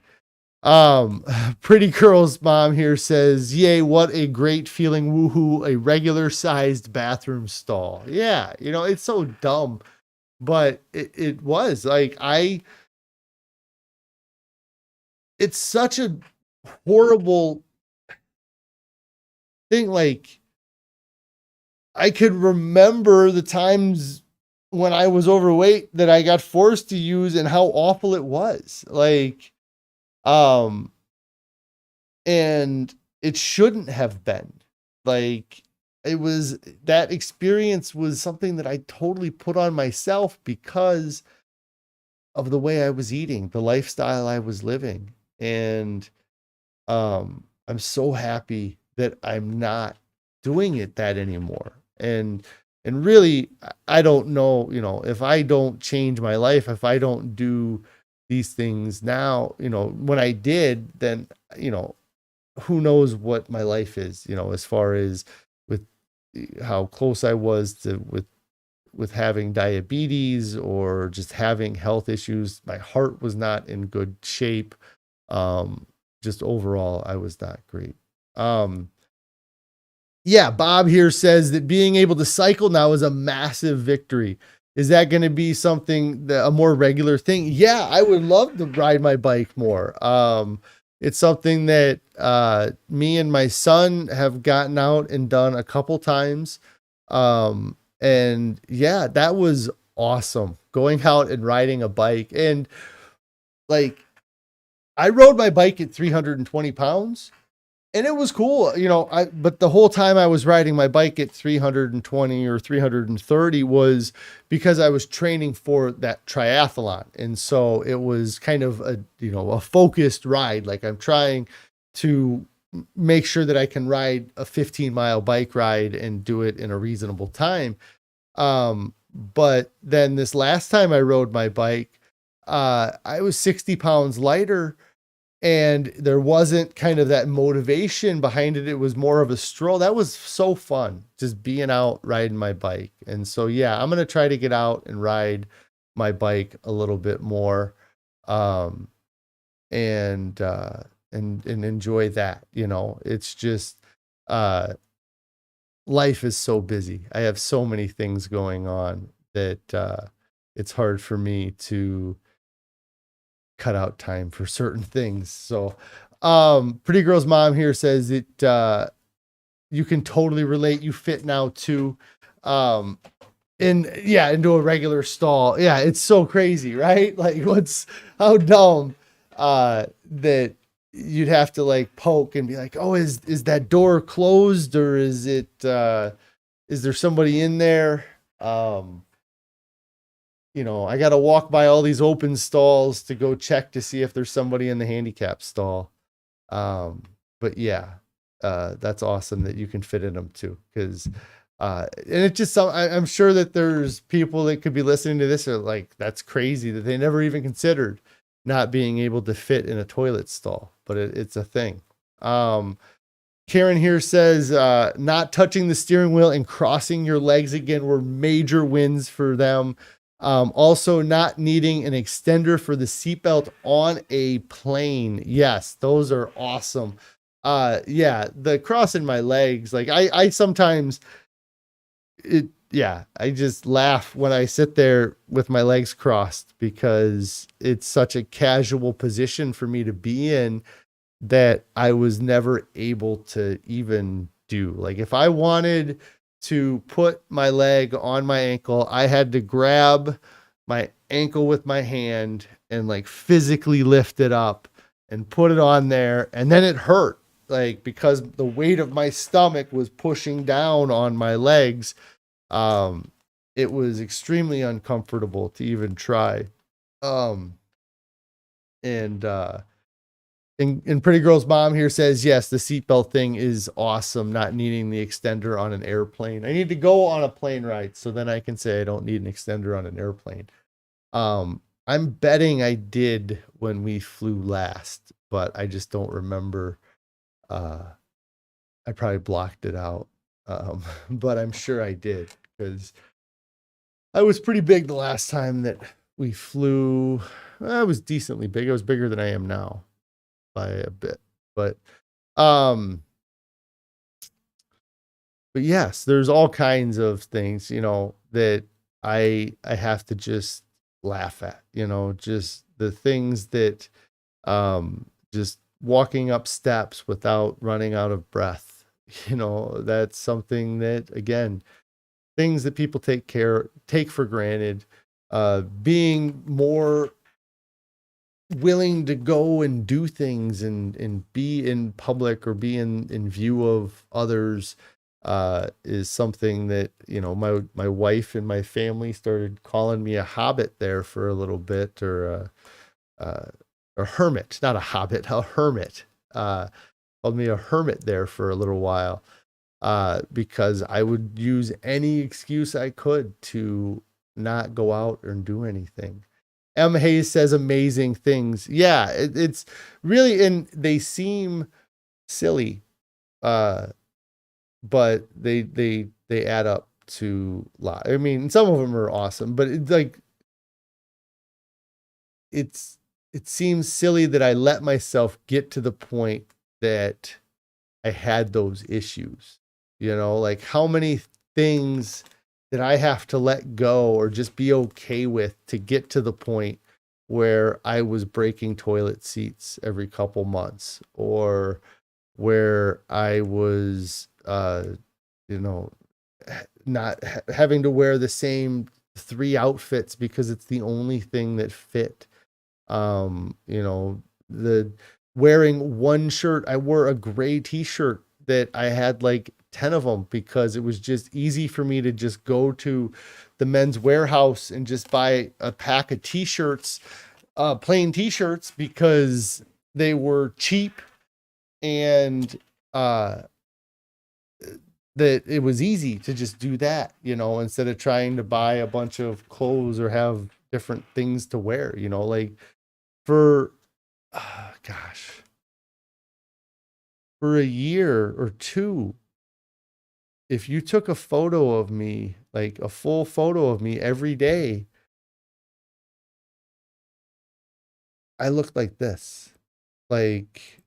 Pretty Girl's mom here says, yay, what a great feeling. Woohoo, a regular sized bathroom stall. Yeah. It's so dumb, but it was like, it's such a horrible thing. Like I could remember the times when I was overweight that I got forced to use and how awful it was. Like, and it shouldn't have been. Like that experience was something that I totally put on myself because of the way I was eating, the lifestyle I was living. And I'm so happy that I'm not doing that anymore. And really, I don't know, if I don't change my life, if I don't do these things now, when I did, then, who knows what my life is, as far as with how close I was to with having diabetes or just having health issues. My heart was not in good shape. Just overall, I was not great. Yeah, Bob here says that being able to cycle now is a massive victory. Is that going to be something that a more regular thing? Yeah, I would love to ride my bike more. It's something that me and my son have gotten out and done a couple times. And yeah, that was awesome. Going out and riding a bike. And like, I rode my bike at 320 pounds. And it was cool, but the whole time I was riding my bike at 320 or 330 was because I was training for that triathlon. And so it was kind of a focused ride. Like I'm trying to make sure that I can ride a 15-mile bike ride and do it in a reasonable time. But then this last time I rode my bike, I was 60 pounds lighter. And there wasn't kind of that motivation behind it. It was more of a stroll. That was so fun, just being out riding my bike. And so, yeah, I'm going to try to get out and ride my bike a little bit more, and enjoy that. It's just, life is so busy. I have so many things going on that, it's hard for me to cut out time for certain things. So, Pretty Girl's mom here says that, you can totally relate. You fit now too. Into a regular stall. Yeah. It's so crazy, right? Like how dumb, that you'd have to like poke and be like, oh, is that door closed or is it, is there somebody in there? I got to walk by all these open stalls to go check to see if there's somebody in the handicap stall. But yeah, that's awesome that you can fit in them too. Cause, and it just, I'm sure that there's people that could be listening to this are like, that's crazy that they never even considered not being able to fit in a toilet stall, but it's a thing. Karen here says, not touching the steering wheel and crossing your legs again were major wins for them. Also not needing an extender for the seatbelt on a plane. Yes, those are awesome. Yeah, the crossing my legs, like I sometimes I just laugh when I sit there with my legs crossed because it's such a casual position for me to be in that I was never able to even do. Like if I wanted to put my leg on my ankle, I had to grab my ankle with my hand and like physically lift it up and put it on there. And then it hurt, like, because the weight of my stomach was pushing down on my legs. It was extremely uncomfortable to even try. And Pretty Girl's mom here says, yes, the seatbelt thing is awesome. Not needing the extender on an airplane. I need to go on a plane ride so then I can say I don't need an extender on an airplane. I'm betting I did when we flew last, but I just don't remember. I probably blocked it out. But I'm sure I did because I was pretty big the last time that we flew. I was decently big. I was bigger than I am now by a bit, but yes, there's all kinds of things, that I have to just laugh at, just the things that, just walking up steps without running out of breath, that's something that, again, things that people take for granted, being more willing to go and do things and be in public or be in view of others, is something that, my wife and my family started calling me a hobbit there for a little bit, or a hermit, not a hobbit, a hermit, called me a hermit there for a little while, because I would use any excuse I could to not go out and do anything. M. Hayes says amazing things. Yeah, it's really, and they seem silly, but they add up to a lot. I mean, some of them are awesome, but it's like, it's it seems silly that I let myself get to the point that I had those issues. Like how many things that I have to let go or just be okay with to get to the point where I was breaking toilet seats every couple months, or where I was, not having to wear the same 3 outfits because it's the only thing that fit. The wearing one shirt, I wore a gray t-shirt that I had like 10 of them because it was just easy for me to just go to the Men's Warehouse and just buy a pack of t-shirts, plain t-shirts, because they were cheap, and that it was easy to just do that, instead of trying to buy a bunch of clothes or have different things to wear, like for, gosh, for a year or two, if you took a photo of me, like a full photo of me every day, I looked like this. Like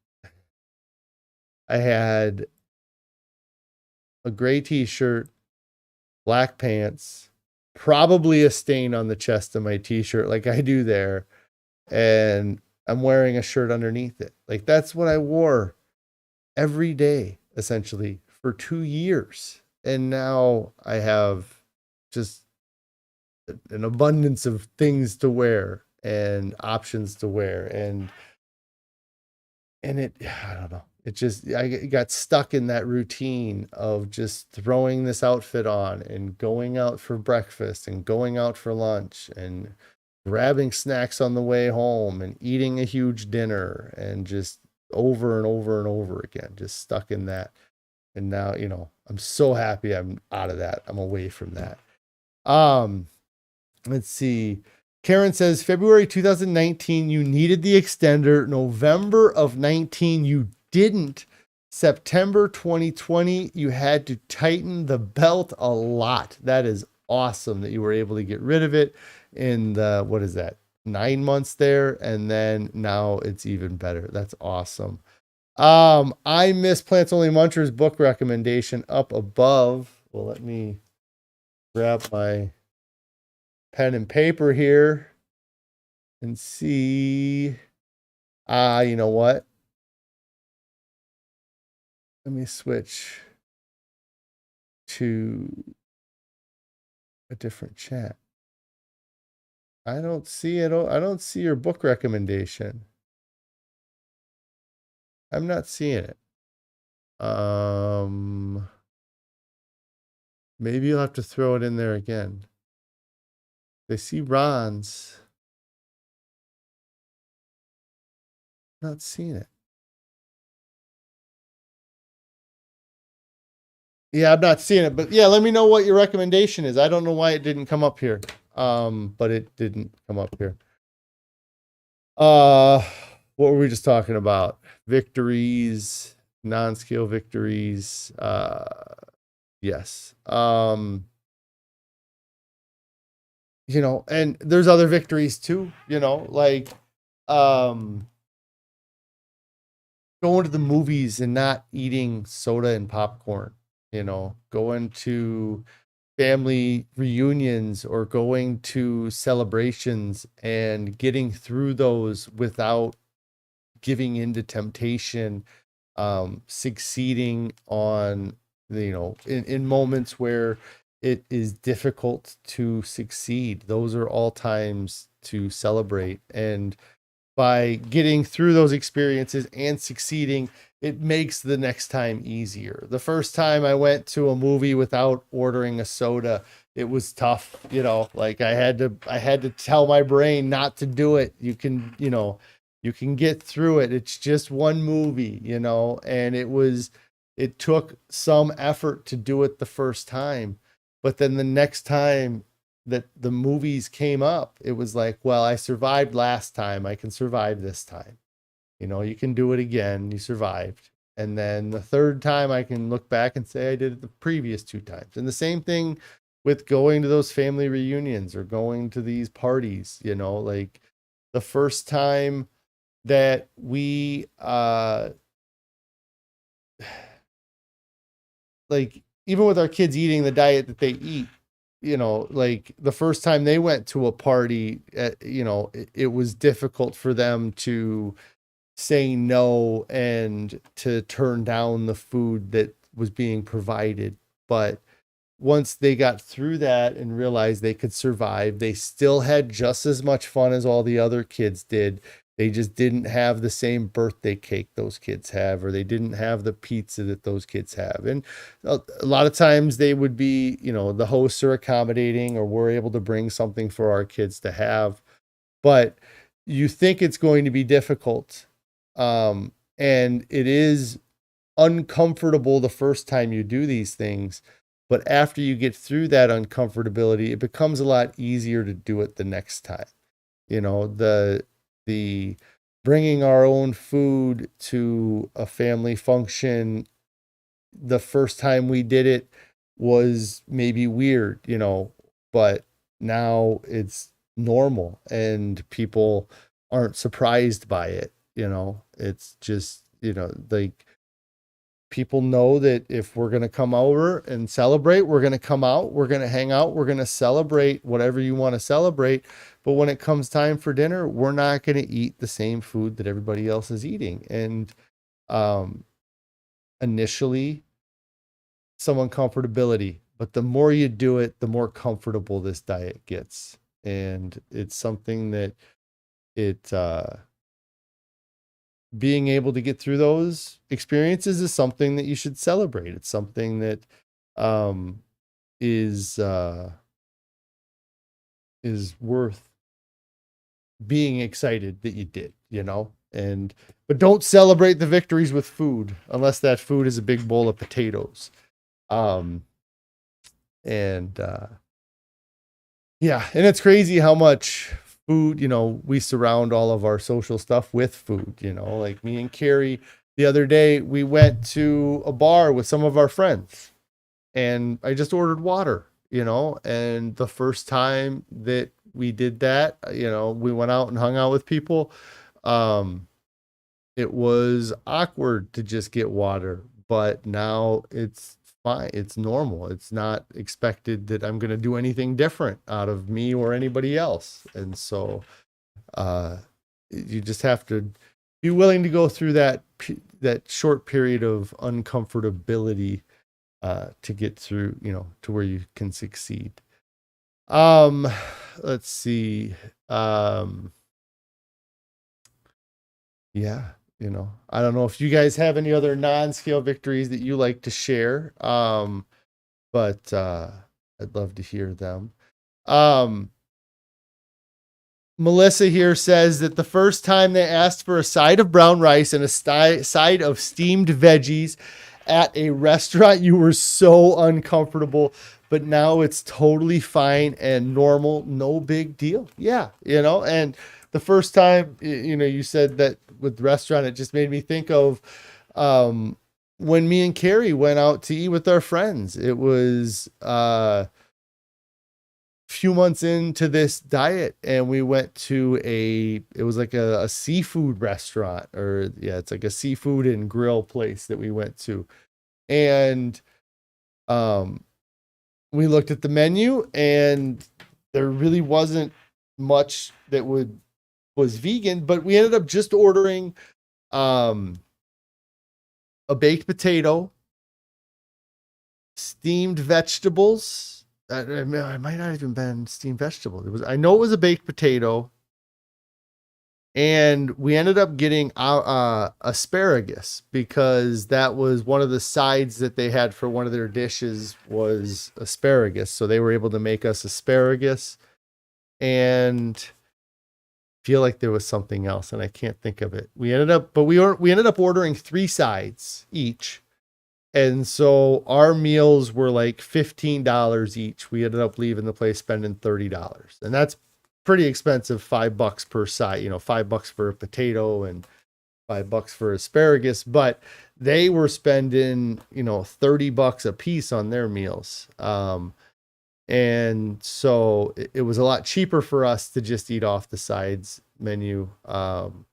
I had a gray t-shirt, black pants, probably a stain on the chest of my t-shirt like I do there, and I'm wearing a shirt underneath it. Like that's what I wore every day, essentially, for 2 years. And now I have just an abundance of things to wear and options to wear. And I don't know. I got stuck in that routine of just throwing this outfit on and going out for breakfast and going out for lunch and grabbing snacks on the way home and eating a huge dinner, and just over and over and over again, just stuck in that. And now, I'm so happy I'm out of that. I'm away from that. Let's see. Karen says, February 2019, you needed the extender. November of 19, you didn't. September 2020, you had to tighten the belt a lot. That is awesome that you were able to get rid of it in the, what is that, 9 months there. And then now it's even better. That's awesome. I miss Plants Only Munchers book recommendation up above. Well, let me grab my pen and paper here and see. You know what? Let me switch to a different chat. I don't see it. I don't see your book recommendation. I'm not seeing it. Maybe you'll have to throw it in there again. I see Ron's. Not seeing it. Yeah, I'm not seeing it, but yeah, let me know what your recommendation is. I don't know why it didn't come up here. But it didn't come up here. What were we just talking about? Victories, non-scale victories. Yes. And there's other victories too, like, going to the movies and not eating soda and popcorn, going to family reunions or going to celebrations and getting through those without giving into temptation, succeeding on, in moments where it is difficult to succeed. Those are all times to celebrate. And by getting through those experiences and succeeding, it makes the next time easier. The first time I went to a movie without ordering a soda, it was tough, like I had to tell my brain not to do it. You can get through it. It's just one movie, and it took some effort to do it the first time. But then the next time that the movies came up, it was like, well, I survived last time. I can survive this time. You can do it again. You survived. And then the third time I can look back and say I did it the previous 2 times. And the same thing with going to those family reunions or going to these parties, like the first time that we like, even with our kids eating the diet that they eat, like the first time they went to a party, it was difficult for them to say no and to turn down the food that was being provided. But once they got through that and realized they could survive, they still had just as much fun as all the other kids did. They just didn't have the same birthday cake those kids have, or they didn't have the pizza that those kids have. And a lot of times they would be, the hosts are accommodating, or we're able to bring something for our kids to have. But you think it's going to be difficult. And it is uncomfortable the first time you do these things. But after you get through that uncomfortability, it becomes a lot easier to do it the next time. The bringing our own food to a family function, the first time we did it was maybe weird, but now it's normal and people aren't surprised by it. It's just, like, people know that if we're going to come over and celebrate, we're going to come out, we're going to hang out, we're going to celebrate whatever you want to celebrate. But when it comes time for dinner, we're not going to eat the same food that everybody else is eating. And initially, some uncomfortability, but the more you do it, the more comfortable this diet gets. And it's something that being able to get through those experiences is something that you should celebrate. It's something that is worth being excited that you did, but don't celebrate the victories with food unless that food is a big bowl of potatoes. And it's crazy how much food, we surround all of our social stuff with food. Like me and Carrie, the other day, we went to a bar with some of our friends and I just ordered water, and the first time that we did that, we went out and hung out with people. It was awkward to just get water, but now it's fine. It's normal. It's not expected that I'm going to do anything different out of me or anybody else. And so, you just have to be willing to go through that short period of uncomfortability, to get through, to where you can succeed. Let's see. Yeah, I don't know if you guys have any other non-scale victories that you like to share. But I'd love to hear them. Melissa here says that the first time they asked for a side of brown rice and a side of steamed veggies at a restaurant, you were so uncomfortable, but now it's totally fine and normal. No big deal. Yeah. And the first time, you said that with the restaurant, it just made me think of, when me and Carrie went out to eat with our friends. It was, few months into this diet, and we went to it was like a seafood restaurant, or it's like a seafood and grill place that we went to. And we looked at the menu and there really wasn't much that was vegan, but we ended up just ordering a baked potato, steamed vegetables. It might not have even been steamed vegetables. I know it was a baked potato, and we ended up getting asparagus, because that was one of the sides that they had for one of their dishes was asparagus. So they were able to make us asparagus, and feel like there was something else and I can't think of it. We ended up ordering 3 sides each. And so our meals were like $15 each. We ended up leaving the place spending $30. And that's pretty expensive, $5 per side, $5 for a potato and $5 for asparagus. But they were spending, $30 a piece on their meals. And so it was a lot cheaper for us to just eat off the sides menu. And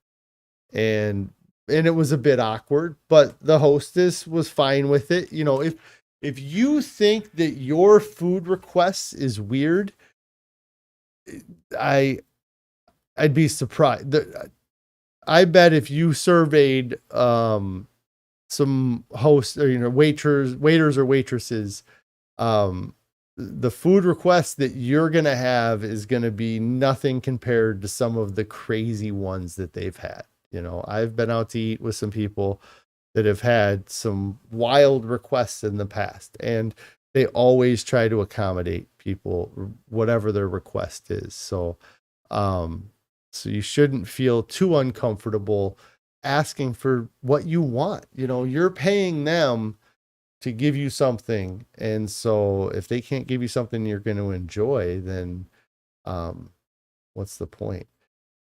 it was a bit awkward, but the hostess was fine with it. You know, if you think that your food request is weird, I'd be surprised. I bet if you surveyed some hosts or waiters or waitresses, the food requests that you're going to have is going to be nothing compared to some of the crazy ones that they've had. You know, I've been out to eat with some people that have had some wild requests in the past, and they always try to accommodate people, whatever their request is. So you shouldn't feel too uncomfortable asking for what you want. You know, you're paying them to give you something. And so if they can't give you something you're going to enjoy, then what's the point?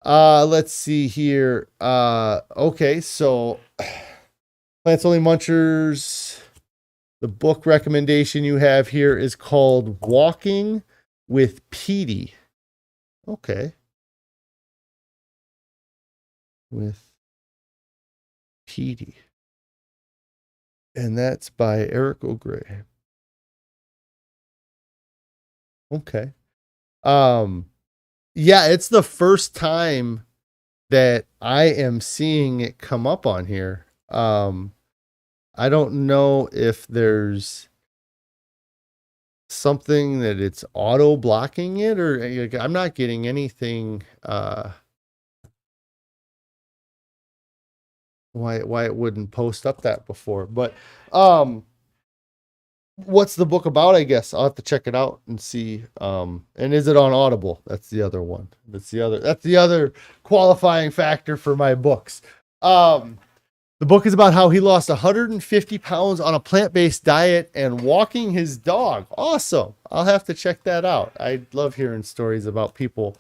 Let's see here. Okay, so Plants Only Munchers, the book recommendation you have here is called Walking with Petey. Okay. With Petey. And that's by Eric O'Grey. Okay. Yeah, it's the first time that I am seeing it come up on here. I don't know if there's something that it's auto blocking it, or I'm not getting anything why it wouldn't post up that before. But what's the book about? I guess I'll have to check it out and see. And is it on Audible? That's the other one. That's the other qualifying factor for my books. The book is about how he lost 150 pounds on a plant-based diet and walking his dog. Awesome. I'll have to check that out. I love hearing stories about people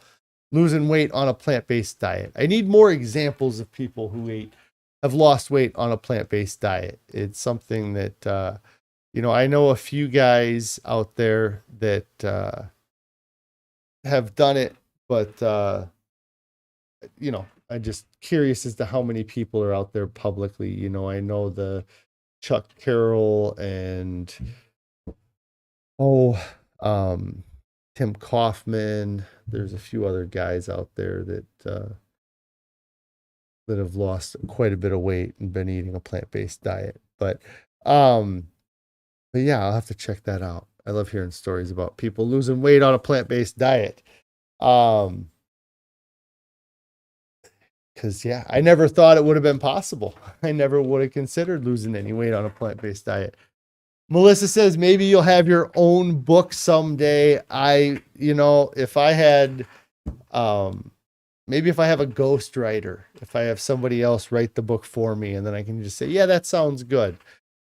losing weight on a plant-based diet. I need more examples of people who have lost weight on a plant-based diet. It's something that, I know a few guys out there that have done it, but, I'm just curious as to how many people are out there publicly. You know, I know the Chuck Carroll and, Tim Kaufman. There's a few other guys out there that have lost quite a bit of weight and been eating a plant-based diet. But yeah, I'll have to check that out. I love hearing stories about people losing weight on a plant-based diet. Because, yeah, I never thought it would have been possible. I never would have considered losing any weight on a plant-based diet. Melissa says, maybe you'll have your own book someday. If I had, maybe if I have a ghostwriter, if I have somebody else write the book for me, and then I can just say, yeah, that sounds good.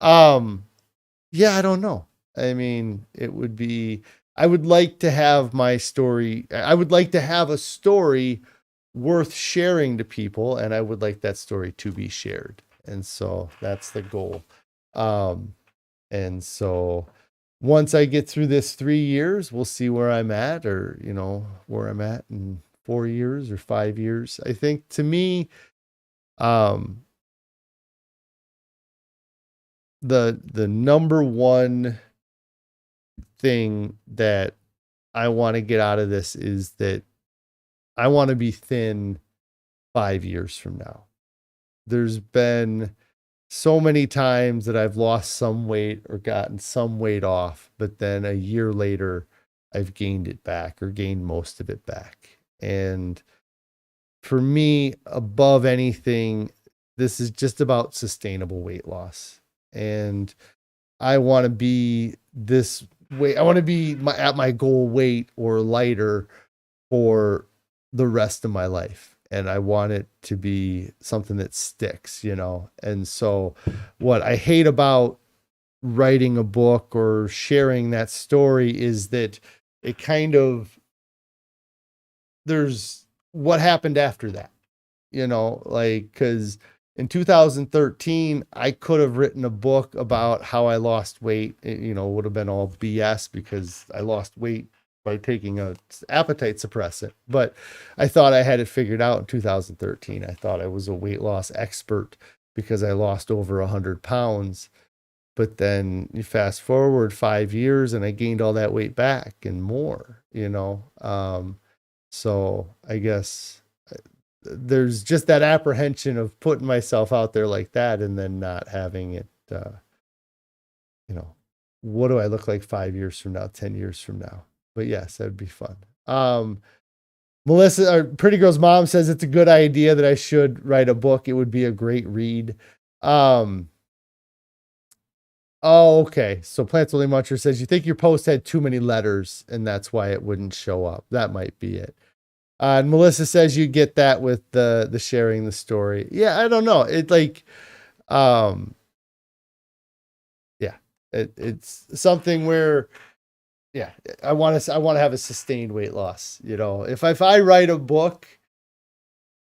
Yeah, I don't know. I mean, I would like to have my story. I would like to have a story worth sharing to people, and I would like that story to be shared. And so that's the goal. And so once I get through this 3 years, we'll see where I'm at, or, where I'm at in 4 years or 5 years. I think, to me, the number one thing that I want to get out of this is that I want to be thin 5 years from now. There's been so many times that I've lost some weight or gotten some weight off, but then a year later, I've gained it back or gained most of it back. And for me, above anything, this is just about sustainable weight loss. And I want to be this weight. I want to be at my goal weight or lighter for the rest of my life. And I want it to be something that sticks, And so what I hate about writing a book or sharing that story is that it there's what happened after that, because in 2013, I could have written a book about how I lost weight. It, would have been all BS because I lost weight by taking a appetite suppressant. But I thought I had it figured out in 2013. I thought I was a weight loss expert because I lost over 100 pounds. But then you fast forward 5 years and I gained all that weight back and more, so I guess there's just that apprehension of putting myself out there like that and then not having it, what do I look like 5 years from now, 10 years from now? But yes, that'd be fun. Melissa, our Pretty Girl's mom, says it's a good idea that I should write a book. It would be a great read. Oh, okay. So Plants Only Muncher says, you think your post had too many letters and that's why it wouldn't show up. That might be it. And Melissa says you get that with the sharing the story. Yeah, I don't know. It it's something where, I want to have a sustained weight loss. If I write a book,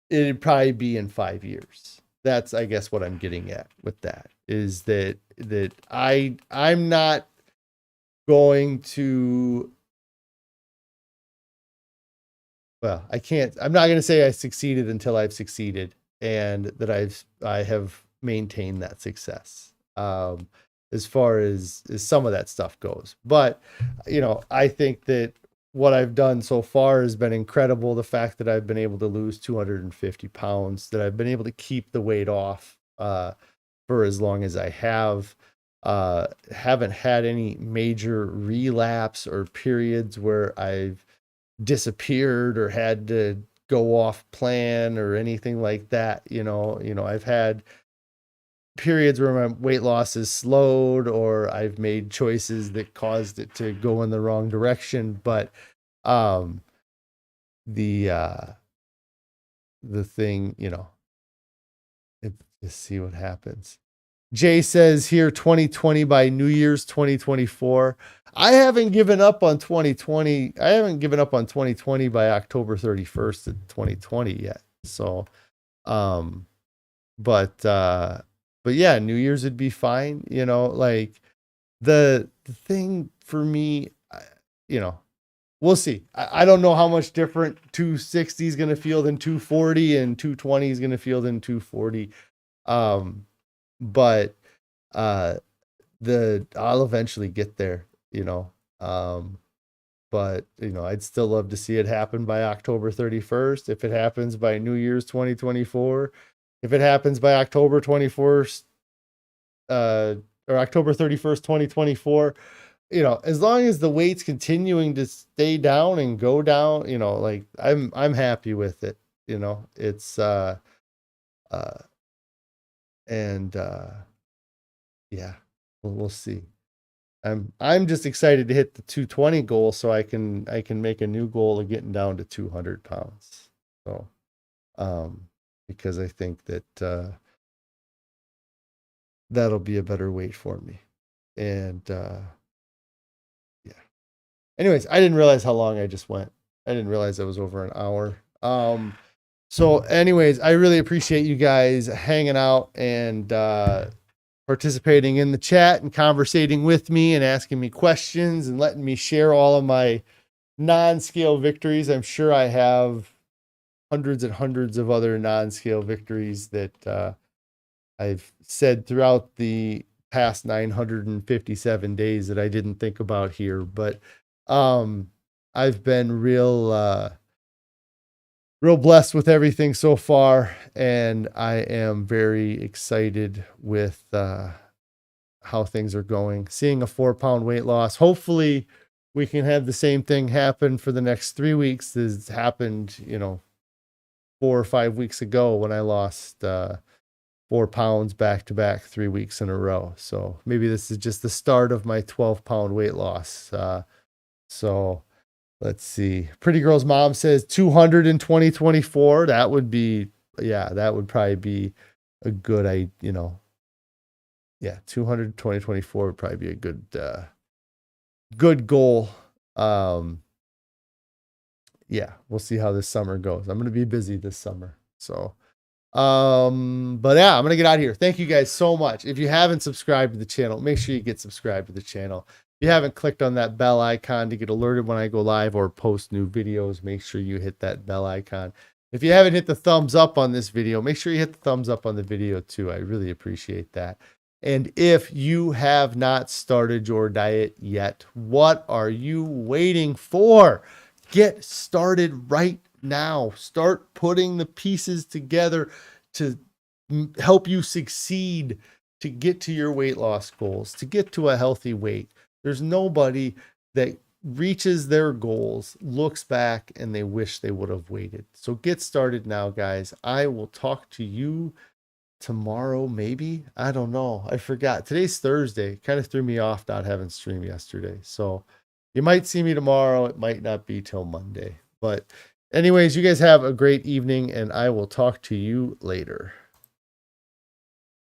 it'd probably be in 5 years. That's, I guess, what I'm getting at with that is that I'm not going to, I'm not going to say I succeeded until I've succeeded and that I have maintained that success. As far as some of that stuff goes, but I think that what I've done so far has been incredible. The fact that I've been able to lose 250 pounds, that I've been able to keep the weight off, for as long as I have, haven't had any major relapse or periods where I've disappeared or had to go off plan or anything like that. I've had periods where my weight loss has slowed or I've made choices that caused it to go in the wrong direction. But the thing, just see what happens. Jay says here 2020 by New Year's 2024. I haven't given up on 2020. I haven't given up on 2020 by October 31st of 2020 yet. So, but yeah, New Year's would be fine. Like the thing for me, we'll see. I don't know how much different 260 is going to feel than 240 and 220 is going to feel than 240. But I'll eventually get there, but I'd still love to see it happen by October 31st. If it happens by New Year's 2024, if it happens by October 21st, or October 31st, 2024, as long as the weight's continuing to stay down and go down, like I'm happy with it. It's, yeah, we'll see. I'm just excited to hit the 220 goal so I can make a new goal of getting down to 200 pounds. So, because I think that, that'll be a better weight for me. And, yeah. Anyways, I didn't realize how long I just went. I didn't realize I was over an hour. So anyways, I really appreciate you guys hanging out and, participating in the chat and conversating with me and asking me questions and letting me share all of my non-scale victories. I'm sure I have hundreds and hundreds of other non-scale victories that I've said throughout the past 957 days that I didn't think about here. But I've been real blessed with everything so far, and I am very excited with how things are going. Seeing a 4-pound weight loss. Hopefully we can have the same thing happen for the next 3 weeks as happened, 4 or 5 weeks ago when I lost 4 pounds back to back 3 weeks in a row. So maybe this is just the start of my 12-pound weight loss. So let's see. Pretty Girl's mom says 200 in 2024. That would be, that would probably be a good, 200 2024 would probably be a good goal. We'll see how this summer goes. I'm going to be busy this summer. So, But yeah, I'm going to get out of here. Thank you guys so much. If you haven't subscribed to the channel, make sure you get subscribed to the channel. If you haven't clicked on that bell icon to get alerted when I go live or post new videos, make sure you hit that bell icon. If you haven't hit the thumbs up on this video, make sure you hit the thumbs up on the video too. I really appreciate that. And if you have not started your diet yet, what are you waiting for? Get started right now. Start putting the pieces together to help you succeed, to get to your weight loss goals, to get to a healthy weight. There's nobody that reaches their goals, looks back, and they wish they would have waited. So get started now, guys. I will talk to you tomorrow, maybe. I don't know. I forgot. Today's Thursday. Kind of threw me off not having stream yesterday. So you might see me tomorrow. It might not be till Monday. But anyways, you guys have a great evening, and I will talk to you later.